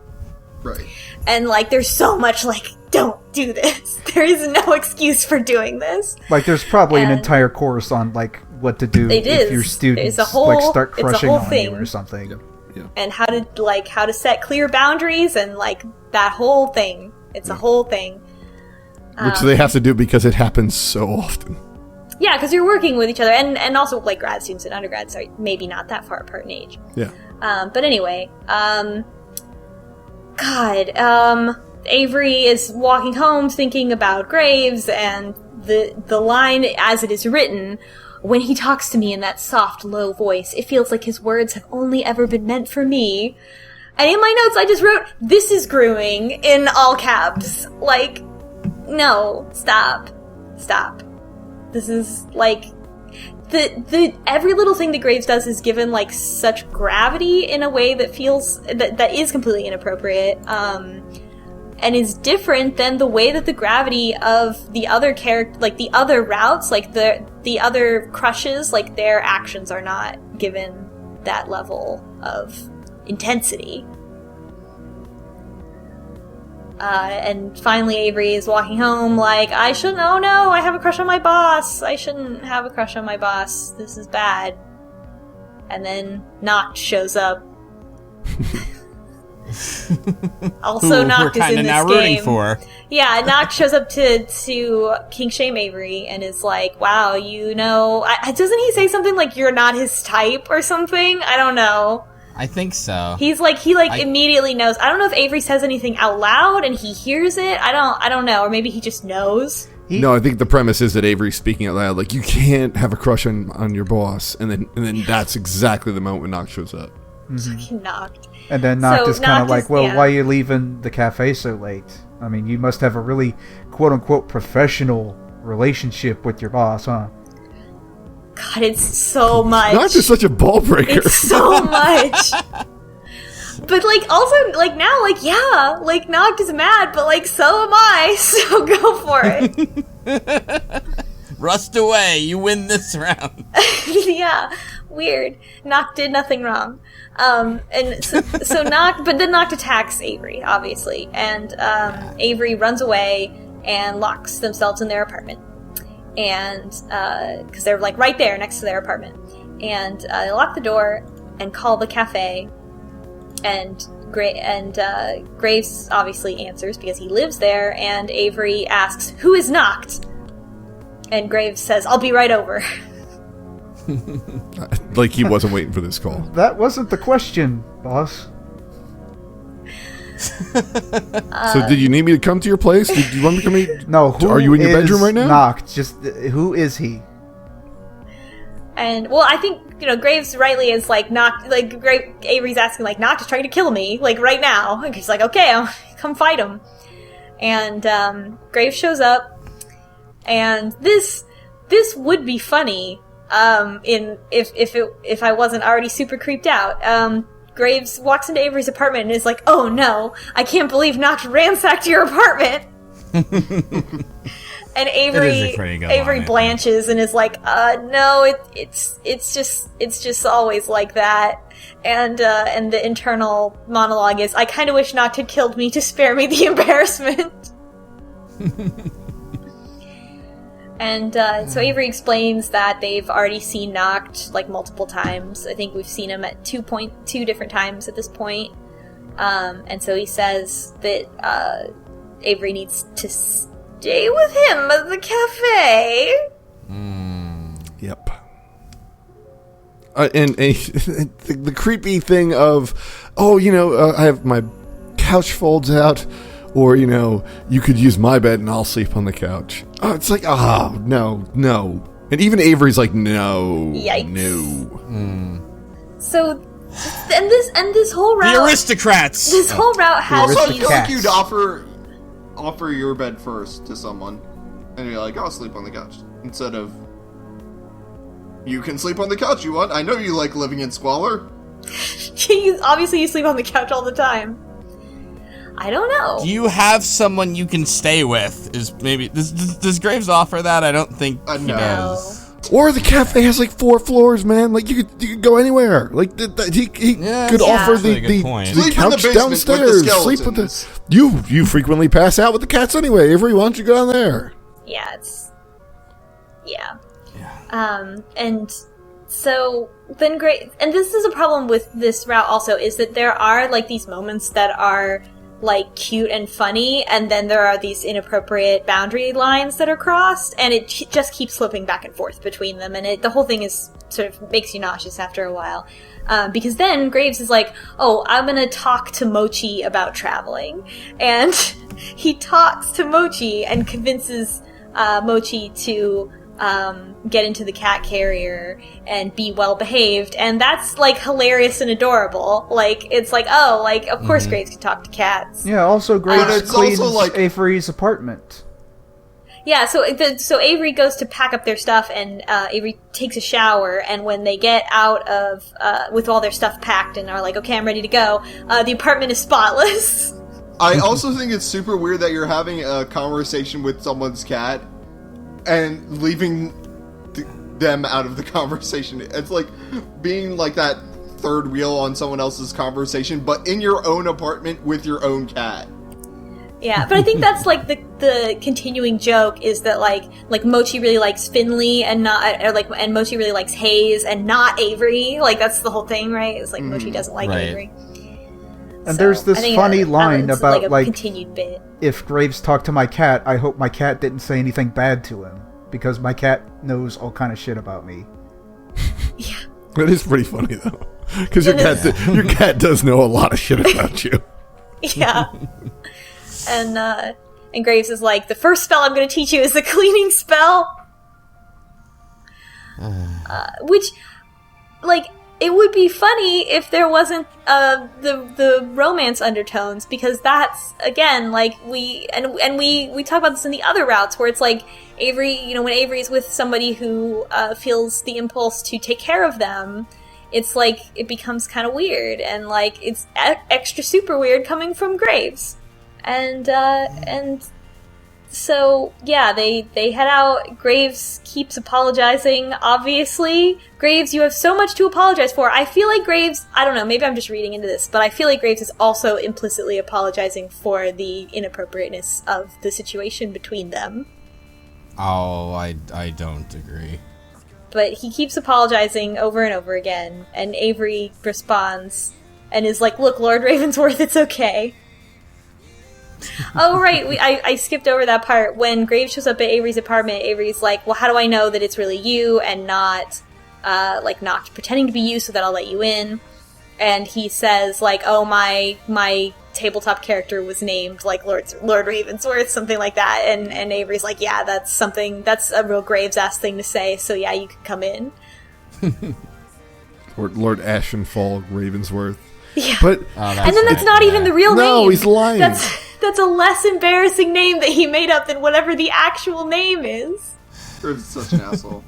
Right. And like, there's so much like, don't do this. There is no excuse for doing this. Like, there's probably an entire course on like what to do if your students like start crushing on you or something. Yeah. And how to set clear boundaries and like that whole thing. It's a whole thing. Which they have to do because it happens so often. Yeah, because you're working with each other, and also like grad students and undergrads are maybe not that far apart in age. Yeah. But anyway, Avery is walking home thinking about Graves, and the line as it is written, when he talks to me in that soft, low voice, it feels like his words have only ever been meant for me. And in my notes, I just wrote, "This is grooming" in all caps. Like, no, stop. This is, like, the every little thing that Graves does is given, like, such gravity in a way that feels, that is completely inappropriate, and is different than the way that the gravity of the other like, the other routes, like, the other crushes, like, their actions are not given that level of intensity. And finally Avery is walking home like, I have a crush on my boss. I shouldn't have a crush on my boss. This is bad. And then Noct shows up. Also, Noct is in this now game. Rooting for. Yeah, Noct shows up to kink shame Avery and is like, wow, doesn't he say something like, you're not his type or something? I don't know. I think so. He's like, immediately knows. I don't know if Avery says anything out loud and he hears it. I don't know. Or maybe he just knows. No, I think the premise is that Avery's speaking out loud. Like, you can't have a crush on your boss. And then that's exactly the moment when Noct shows up. Mm-hmm. Noct. And then Noct is kind of like, why are you leaving the cafe so late? I mean, you must have a really, quote-unquote, professional relationship with your boss, huh? God, it's so much. Noct is such a ball breaker. It's so much. But, like, also, like, now, like, yeah, like, Noct is mad, but, like, so am I, so go for it. Rust away, you win this round. Yeah, weird. Noct did nothing wrong. And so Noct, but then Noct attacks Avery, obviously, and Avery runs away and locks themselves in their apartment. And, because they're, like, right there next to their apartment. And they lock the door and call the cafe. And Graves obviously answers because he lives there. And Avery asks, "Who is Noct?" And Graves says, "I'll be right over." Like he wasn't waiting for this call. That wasn't the question, boss. So did you need me to come to your place? Did you want me to come in? No, are you in your bedroom right now? Noct. Just, who is he? And, well, I think, Graves rightly is like, Noct, like, Avery's asking, like, Noct is trying to kill me, like, right now. And he's like, okay, I'll come fight him. And, Graves shows up, and this would be funny, if I wasn't already super creeped out. Graves walks into Avery's apartment and is like, "Oh no, I can't believe Noct ransacked your apartment." And Avery blanches and is like, "No, it's just always like that." And the internal monologue is, "I kind of wish Noct had killed me to spare me the embarrassment." And so Avery explains that they've already seen Noct, like, multiple times. I think we've seen him at two different times at this point. And so he says that Avery needs to stay with him at the cafe. Yep. And the creepy thing of, I have my couch folds out, or, you could use my bed and I'll sleep on the couch. Oh, it's like, no. And even Avery's like, no. Yikes. No. So, and this whole route... The aristocrats! This whole route has Also, I these... feel like you'd offer your bed first to someone, and you're like, I'll sleep on the couch, instead of, you can sleep on the couch you want. I know you like living in squalor. Obviously you sleep on the couch all the time. I don't know. Do you have someone you can stay with? Does Graves offer that? I don't think he no. does. Or the cafe has like 4 floors, man. Like you could go anywhere. Like he could offer That's a good point. the Sleep in the couch basement with the downstairs. Sleep with skeletons. you frequently pass out with the cats anyway. Avery, why don't you go down there? Yeah, and so then great. And this is a problem with this route also, is that there are like these moments that are like cute and funny, and then there are these inappropriate boundary lines that are crossed, and it just keeps slipping back and forth between them, and the whole thing is sort of makes you nauseous after a while. Because then Graves is like, oh, I'm gonna talk to Mochi about traveling. And he talks to Mochi and convinces Mochi to get into the cat carrier and be well behaved, and that's like hilarious and adorable. Like, it's like, oh, like, of course Graves can talk to cats. Yeah, also Graves it's cleans also like- Avery's apartment. Yeah, so Avery goes to pack up their stuff, and Avery takes a shower, and when they get out of, with all their stuff packed and are like, okay, I'm ready to go, the apartment is spotless. I also think it's super weird that you're having a conversation with someone's cat and leaving them out of the conversation. It's like being like that third wheel on someone else's conversation, but in your own apartment with your own cat. Yeah, but I think that's like the continuing joke is that like Mochi really likes Finley and Mochi really likes Hayes and not Avery. Like, that's the whole thing, right? It's like Mochi doesn't like Avery. And there's this funny line about like a continued bit. If Graves talked to my cat, I hope my cat didn't say anything bad to him, because my cat knows all kind of shit about me. Yeah, That is pretty funny though, because your cat does know a lot of shit about you. Yeah. And Graves is like, the first spell I'm going to teach you is the cleaning spell. Which, like, it would be funny if there wasn't the romance undertones, because that's, again, like, we talk about this in the other routes, where it's like Avery, when Avery's with somebody who feels the impulse to take care of them, it's like it becomes kind of weird, and like it's extra super weird coming from Graves. And so, yeah, they head out. Graves keeps apologizing, obviously. Graves, you have so much to apologize for. I feel like Graves, I don't know, maybe I'm just reading into this, but I feel like Graves is also implicitly apologizing for the inappropriateness of the situation between them. Oh, I don't agree. But he keeps apologizing over and over again, and Avery responds and is like, look, Lord Ravensworth, it's okay. Oh, right, I skipped over that part. When Graves shows up at Avery's apartment, Avery's like, well, how do I know that it's really you and not pretending to be you so that I'll let you in? And he says, like, oh, my tabletop character was named, like, Lord Ravensworth, something like that. And Avery's like, yeah, that's a real Graves-ass thing to say, so yeah, you can come in. Lord Ashenfall Ravensworth. Yeah. But and then that's not even the real name. No, he's lying. That's a less embarrassing name that he made up than whatever the actual name is. Graves is such an asshole.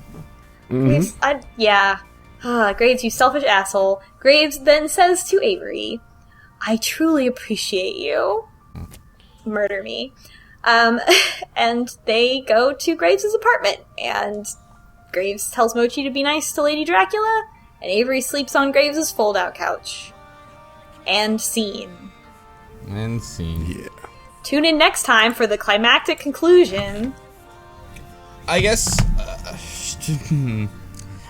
Mm-hmm. Graves, you selfish asshole. Graves then says to Avery, I truly appreciate you. Murder me. And they go to Graves' apartment, and Graves tells Mochi to be nice to Lady Dracula, and Avery sleeps on Graves' fold-out couch. And scene. Yeah. Tune in next time for the climactic conclusion. I guess,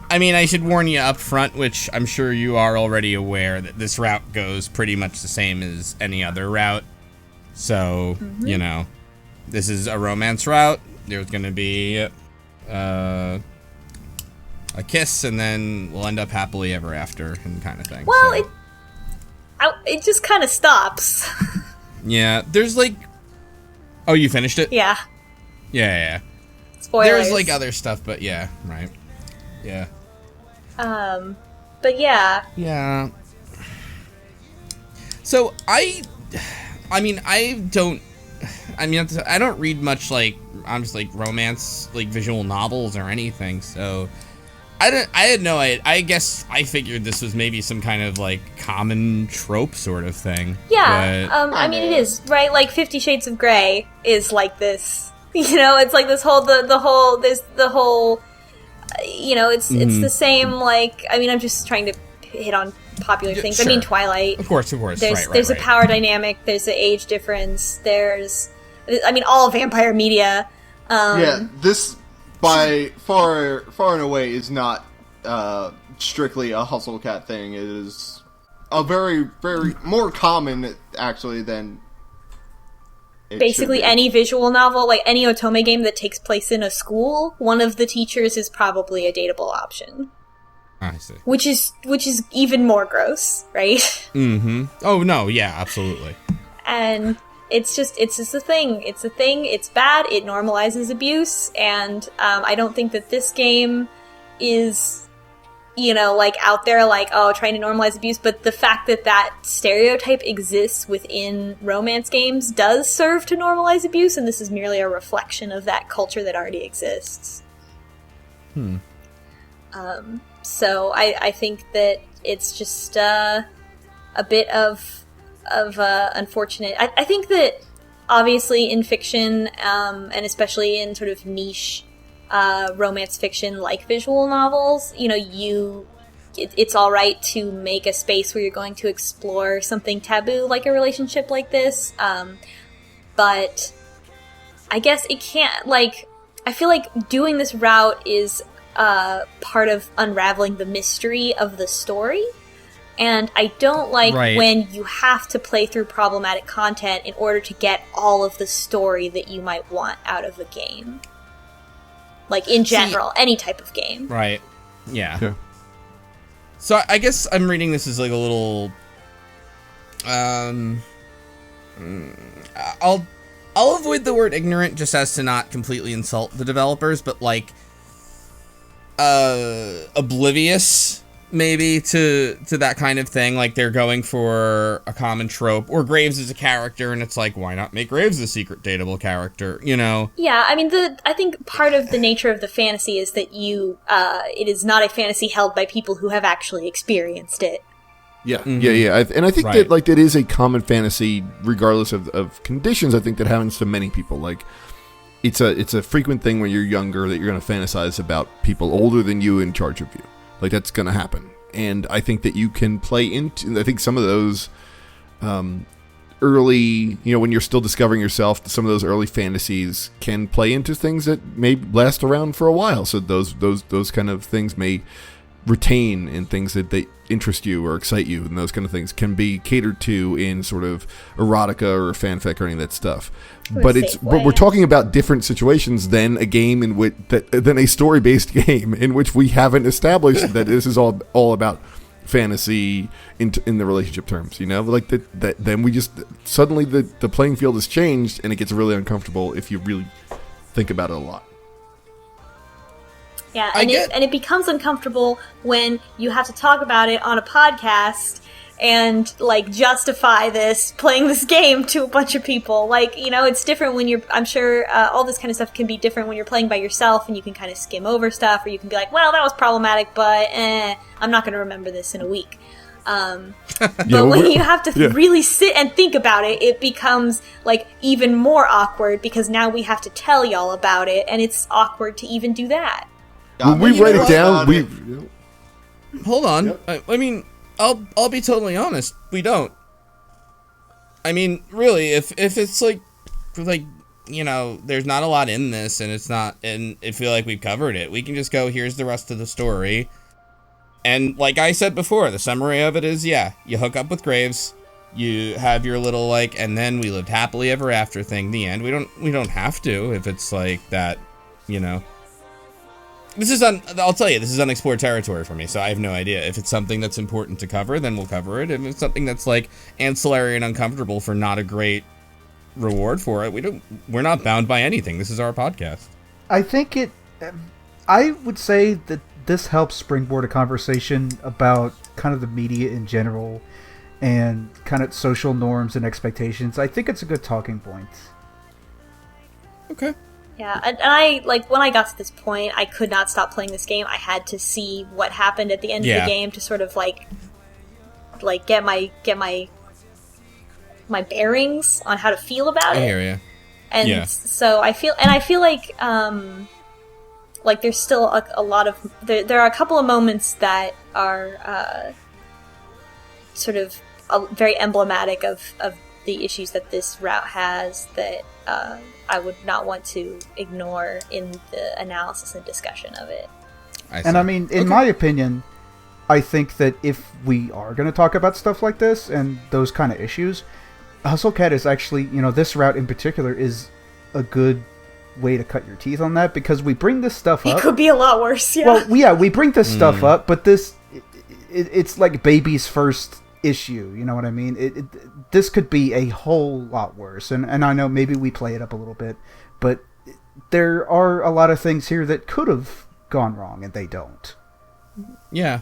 I mean, I should warn you up front, which I'm sure you are already aware, that this route goes pretty much the same as any other route. So, this is a romance route. There's going to be a kiss, and then we'll end up happily ever after, and kind of thing. Well, so. it just kind of stops. Yeah, there's like... Oh, you finished it? Yeah. Yeah. Spoilers. There's like other stuff, but yeah, right. Yeah. But yeah. Yeah. So I don't read much like honestly like romance like visual novels or anything. So I had no idea. I guess I figured this was maybe some kind of like common trope sort of thing. Yeah. But, I mean, it is right. Like 50 Shades of Grey is like this. You know, it's like this whole the whole. You know, it's the same. Like, I mean, I'm just trying to hit on popular things. Sure. I mean, Twilight. Of course. There's a power dynamic. There's an age difference. I mean, all vampire media. This by far and away is not strictly a hustle cat thing. It is a very, very more common actually than basically any visual novel, like any otome game that takes place in a school. One of the teachers is probably a dateable option. I see. Which is even more gross, right? Mm-hmm. Oh no, yeah, absolutely. And it's just a thing. It's a thing. It's bad. It normalizes abuse, and I don't think that this game is, you know, like out there, like trying to normalize abuse. But the fact that stereotype exists within romance games does serve to normalize abuse, and this is merely a reflection of that culture that already exists. So I think that it's just a bit of unfortunate. I think that obviously in fiction, and especially in sort of niche romance fiction like visual novels, you know, it's all right to make a space where you're going to explore something taboo like a relationship like this, but I guess it can't, like, I feel like doing this route is part of unraveling the mystery of the story. And I don't like when you have to play through problematic content in order to get all of the story that you might want out of a game. Like, in general, any type of game. Right. Yeah. So I guess I'm reading this as like a little... I'll avoid the word ignorant just as to not completely insult the developers, but like... oblivious maybe to that kind of thing. Like they're going for a common trope, or Graves is a character and it's like, why not make Graves a secret dateable character, you know? Yeah, I mean, I think part of the nature of the fantasy is that it is not a fantasy held by people who have actually experienced it. Yeah, and I think that like it is a common fantasy regardless of conditions. I think that happens to many people. Like it's a frequent thing when you're younger that you're going to fantasize about people older than you in charge of you. Like, that's going to happen. And I think that you can play into... I think some of those early... You know, when you're still discovering yourself, some of those early fantasies can play into things that may last around for a while. So those kind of things may retain in things that they interest you or excite you, and those kind of things can be catered to in sort of erotica or fanfic or any of that stuff. But we're talking about different situations than a game in which than a story-based game in which we haven't established that this is all about fantasy in the relationship terms. You know, like that then we just suddenly the playing field has changed and it gets really uncomfortable if you really think about it a lot. Yeah, and it becomes uncomfortable when you have to talk about it on a podcast and, like, justify playing this game to a bunch of people. Like, you know, it's different when you're, I'm sure all this kind of stuff can be different when you're playing by yourself and you can kind of skim over stuff, or you can be like, well, that was problematic, but I'm not going to remember this in a week. But when you have to really sit and think about it, it becomes, like, even more awkward because now we have to tell y'all about it, and it's awkward to even do that. When we write it down, Hold on. Yep. I mean, I'll be totally honest. We don't. I mean, really, if it's like, you know, there's not a lot in this, and it's not, and I feel like we've covered it. We can just go, here's the rest of the story. And like I said before, the summary of it is, you hook up with Graves, you have your little like, and then we lived happily ever after thing. The end. We don't have to if it's like that, you know. I'll tell you, this is unexplored territory for me, so I have no idea. If it's something that's important to cover, then we'll cover it. If it's something that's like ancillary and uncomfortable for not a great reward for it, we're not bound by anything. This is our podcast. I would say that this helps springboard a conversation about kind of the media in general and kind of social norms and expectations. I think it's a good talking point. Okay. Yeah, and I, like, when I got to this point, I could not stop playing this game. I had to see what happened at the end of the game to sort of, like get my bearings on how to feel about it. I hear you. And so I feel like there's still a lot of, there are a couple of moments that are sort of very emblematic of the issues that this route has that I would not want to ignore in the analysis and discussion of it. And I mean, in my opinion, I think that if we are going to talk about stuff like this and those kind of issues, Hustle Cat is actually, you know, this route in particular is a good way to cut your teeth on that, because we bring this stuff up. It could be a lot worse, yeah. Well, yeah, we bring this stuff up, but it's like baby's first issue, you know what I mean? This could be a whole lot worse, and I know maybe we play it up a little bit, but there are a lot of things here that could have gone wrong, and they don't. Yeah.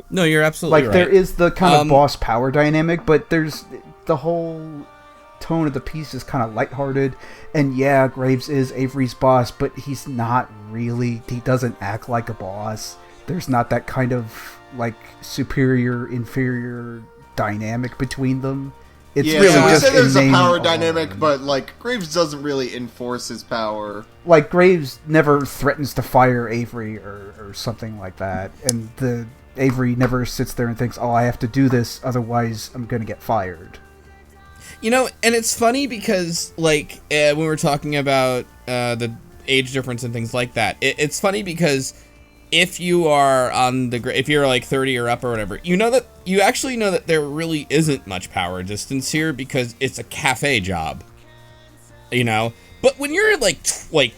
No, you're absolutely right. Like, there is the kind of boss power dynamic, but there's the whole tone of the piece is kind of lighthearted, and yeah, Graves is Avery's boss, but he's not really. He doesn't act like a boss. There's not that kind of, like, superior, inferior dynamic between them. It's really just there's a power dynamic, but, like, Graves doesn't really enforce his power. Like, Graves never threatens to fire Avery or something like that, and Avery never sits there and thinks, oh, I have to do this, otherwise I'm going to get fired. You know, and it's funny because, like, when we're talking about the age difference and things like that, it's funny because if you are if you're like 30 or up or whatever, you actually know that there really isn't much power distance here because it's a cafe job, you know. But when you're like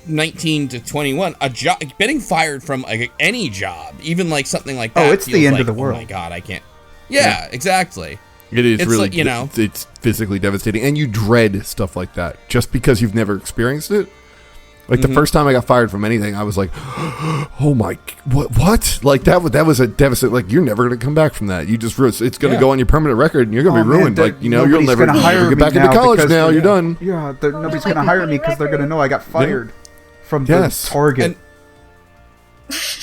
19 to 21, a job, getting fired from any job, even like something like that, it's the end of the world. Oh my god, I can't. Yeah, exactly. It is really, like, you know, it's physically devastating, and you dread stuff like that just because you've never experienced it. Like, the first time I got fired from anything, I was like, oh my, what? Like, that was a devastating, like, you're never going to come back from that. You just, it's going to go on your permanent record, and you're going to be ruined. Like, you know, you'll never get back into college now. You're done. Yeah, nobody's going to hire me because they're going to know I got fired from the Target. And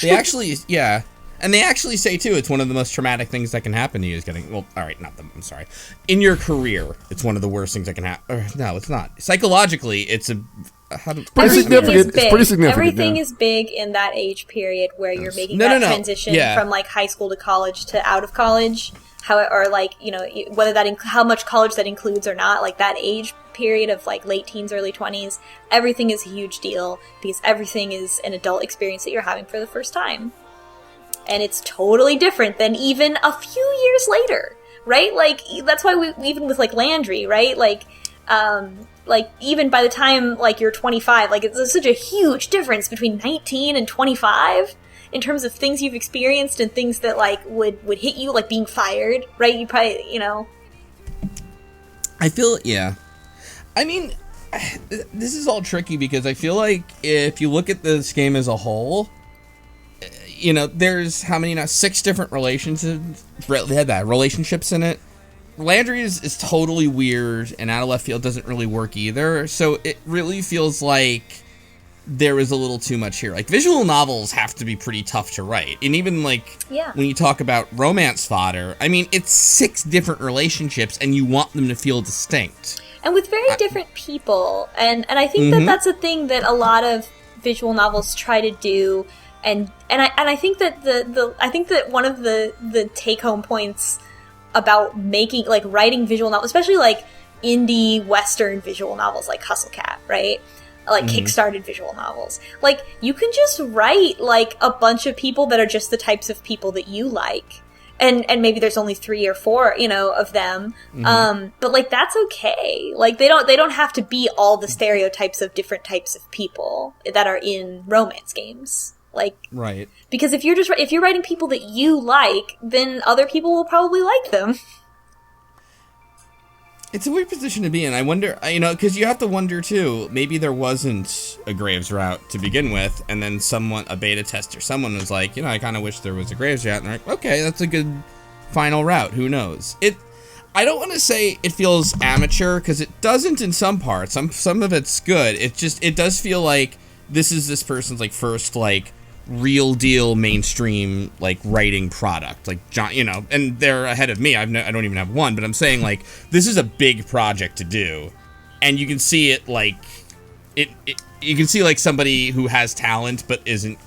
they actually, and they actually say, too, it's one of the most traumatic things that can happen to you is getting, well, all right, I'm sorry. In your career, it's one of the worst things that can happen. No, it's not. Psychologically, it's pretty significant. It's pretty significant. Everything is big in that age period where you're making transition from, like, high school to college to out of college. Or, like, you know, whether how much college that includes or not, like, that age period of, like, late teens, early 20s, everything is a huge deal because everything is an adult experience that you're having for the first time. And it's totally different than even a few years later, right? Like, that's why even with, like, Landry, right? Like, even by the time, like, you're 25, like, it's such a huge difference between 19 and 25 in terms of things you've experienced and things that, like, would hit you, like being fired, right? You probably, you know. I feel, yeah. I mean, this is all tricky because I feel like if you look at this game as a whole, you know, there's how many now? 6 different relationships in it. Landry is totally weird and out of left field, doesn't really work either. So it really feels like there is a little too much here. Like, visual novels have to be pretty tough to write. And even, like, when you talk about romance fodder, I mean, it's 6 different relationships and you want them to feel distinct. And with very different people. And I think that that's a thing that a lot of visual novels try to do. And I think that I think that one of the take home points about making, like, writing visual novels, especially, like, indie Western visual novels like Hustle Cat, right? Like, kickstarted visual novels. Like, you can just write, like, a bunch of people that are just the types of people that you like. and maybe there's only 3 or 4, of them. But like that's okay. Like they don't have to be all the stereotypes of different types of people that are in romance games. Like, right. Because if you're writing people that you like, then other people will probably like them. It's a weird position to be in. I wonder, because you have to wonder, too, maybe there wasn't a Graves route to begin with, and then a beta tester, someone was like, I kind of wish there was a Graves route, and they're like, okay, that's a good final route, who knows? I don't want to say it feels amateur, because it doesn't in some parts. Some of it's good. It does feel like this is this person's, like, first, like, real deal mainstream like writing product, like John, and they're ahead of me. I don't even have one, but I'm saying like this is a big project to do, and you can see it like you can see like somebody who has talent but isn't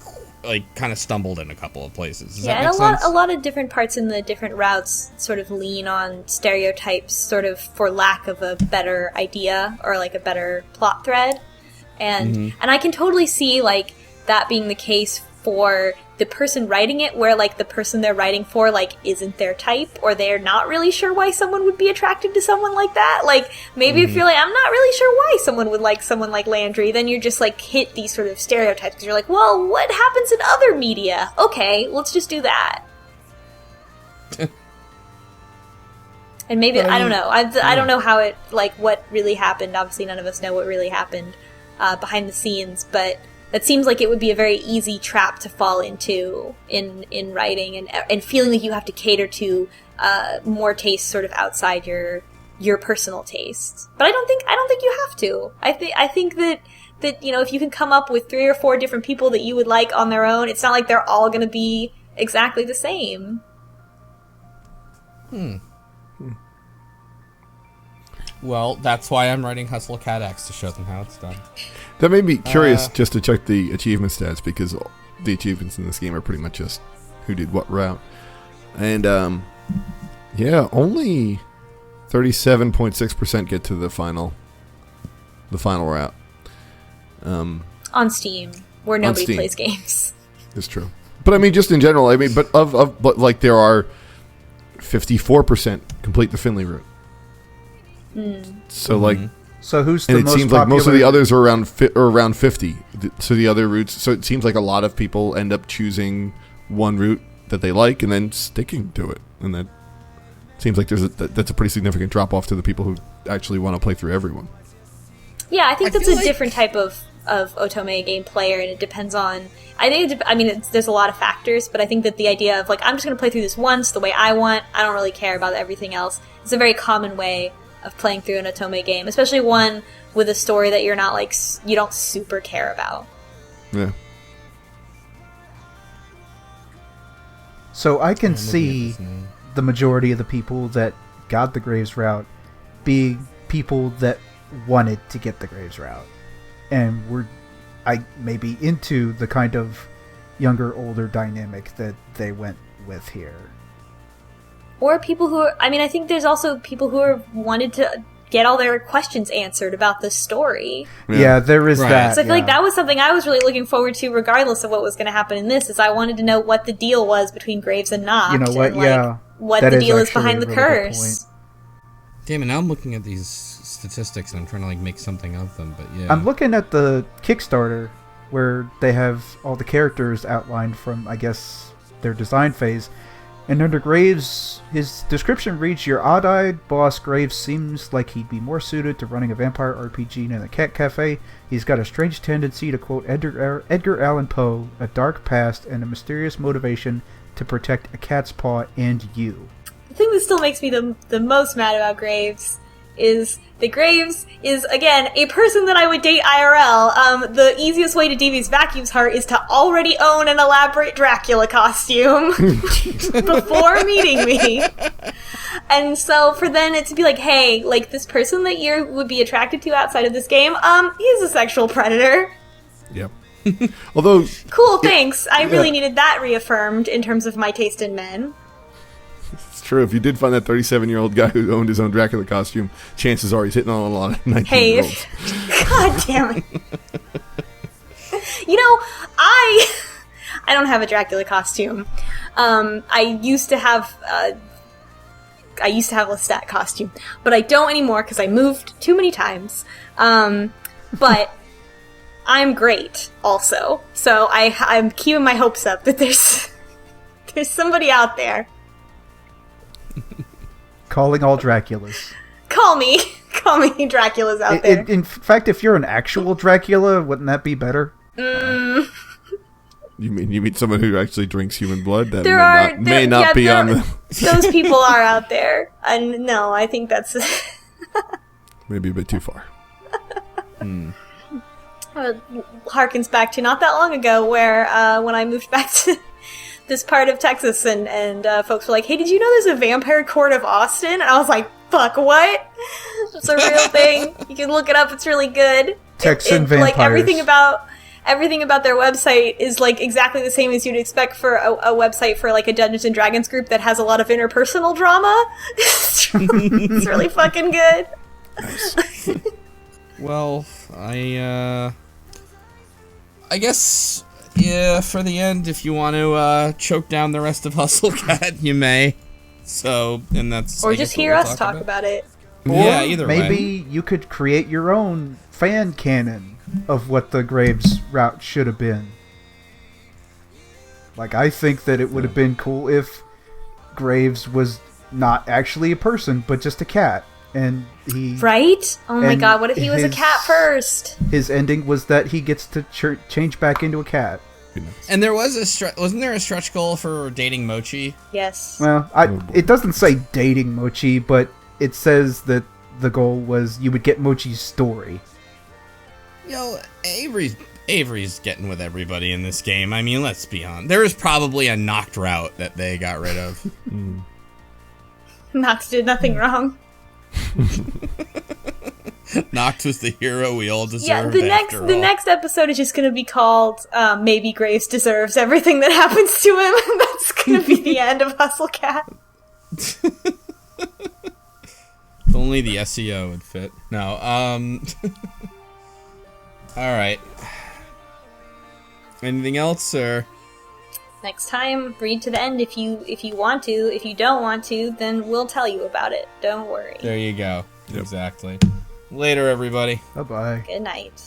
like kind of stumbled in a couple of places. Does that make sense? A lot of different parts in the different routes sort of lean on stereotypes, sort of for lack of a better idea or like a better plot thread, and I can totally see like that being the case for the person writing it, where like the person they're writing for like isn't their type, or they're not really sure why someone would be attracted to someone like that. Like maybe if you're like, I'm not really sure why someone would like someone like Landry, then you're just like hit these sort of stereotypes because you're like, well, what happens in other media? Okay, let's just do that. And maybe I don't know. I don't know how it like what really happened. Obviously, none of us know what really happened behind the scenes, but that seems like it would be a very easy trap to fall into in writing, and feeling like you have to cater to more tastes sort of outside your personal taste. But I don't think you have to. I think that if you can come up with 3 or 4 different people that you would like on their own, it's not like they're all going to be exactly the same. Well, that's why I'm writing Hustle Cat-ites to show them how it's done. That made me curious just to check the achievement stats, because the achievements in this game are pretty much just who did what route. And, only 37.6% get to the final route. On Steam, where nobody plays games. It's true. But I mean, just in general, but like there are 54% complete the Finley route. So like... So who's the most most popular? And it seems like most of the others are around 50. So the other routes. So it seems like a lot of people end up choosing one route that they like and then sticking to it. And that seems like that's a pretty significant drop off to the people who actually want to play through everyone. Yeah, I think that's a different type of otome game player, and it depends on. There's a lot of factors, but I think that the idea of like I'm just going to play through this once the way I want. I don't really care about everything else. It's a very common way of playing through an otome game, especially one with a story that you're not like you don't super care about. Yeah. So I can see the majority of the people that got the Graves route being people that wanted to get the Graves route, and were maybe into the kind of younger older dynamic that they went with here. Or people who are, I think there's also people who are wanted to get all their questions answered about the story. Yeah, there is that. So I feel like that was something I was really looking forward to, regardless of what was going to happen in this, is I wanted to know what the deal was between Graves and Noct. You know what, and, what the deal is behind the curse. Damn it, now I'm looking at these statistics and I'm trying to like make something of them, but yeah. I'm looking at the Kickstarter where they have all the characters outlined from, I guess, their design phase. And under Graves, his description reads, your odd-eyed boss Graves seems like he'd be more suited to running a vampire RPG than a cat cafe. He's got a strange tendency to quote Edgar Allan Poe, a dark past, and a mysterious motivation to protect a cat's paw and you. The thing that still makes me the most mad about Graves is that Graves is, again, a person that I would date IRL. The easiest way to devious vacuums heart is to already own an elaborate Dracula costume before meeting me. And so for then it to be like, hey, like this person that you would be attracted to outside of this game, he's a sexual predator. Yep. Although... Cool, thanks. I really needed that reaffirmed in terms of my taste in men. It's true. If you did find that 37-year-old guy who owned his own Dracula costume, chances are he's hitting on a lot of 19-year-olds. Hey, God damn it. I don't have a Dracula costume. I used to have a Lestat costume, but I don't anymore because I moved too many times. But I'm great, also. So I'm keeping my hopes up that there's somebody out there. Calling all Draculas. Call me, Dracula's out there. In fact, if you're an actual Dracula, wouldn't that be better? You mean someone who actually drinks human blood? That may not be on the... Those people are out there. And no, I think that's... Maybe a bit too far. Harkens back to not that long ago where when I moved back to this part of Texas and folks were like, hey, did you know there's a vampire court of Austin? And I was like, fuck, what? It's a real thing. You can look it up. It's really good. Texan vampires. Like everything about their website is like exactly the same as you'd expect for a website for like a Dungeons and Dragons group that has a lot of interpersonal drama. It's really fucking good. Nice. Well, I guess, yeah, for the end, if you want to choke down the rest of Hustle Cat, you may. So, and that's... Or just hear us talk about it. Yeah, either way. Maybe you could create your own fan canon of what the Graves route should have been. Like, I think that it would have been cool if Graves was not actually a person, but just a cat. And he... Right? Oh my god, what if he was a cat first? His ending was that he gets to change back into a cat. And there was wasn't there a stretch goal for dating Mochi? Yes. Well, it doesn't say dating Mochi, but it says that the goal was you would get Mochi's story. Yo, Avery's getting with everybody in this game. I mean, let's be honest. There was probably a knocked route that they got rid of. Noct did nothing wrong. Noct was the hero we all deserved. Yeah, the next episode is just going to be called Maybe Graves Deserves Everything That Happens to Him. That's going to be the end of Hustle Cat. If only the SEO would fit. No, alright. Anything else, or? Next time, read to the end if you want to. If you don't want to, then we'll tell you about it. Don't worry. There you go. Yep. Exactly. Later, everybody. Bye-bye. Good night.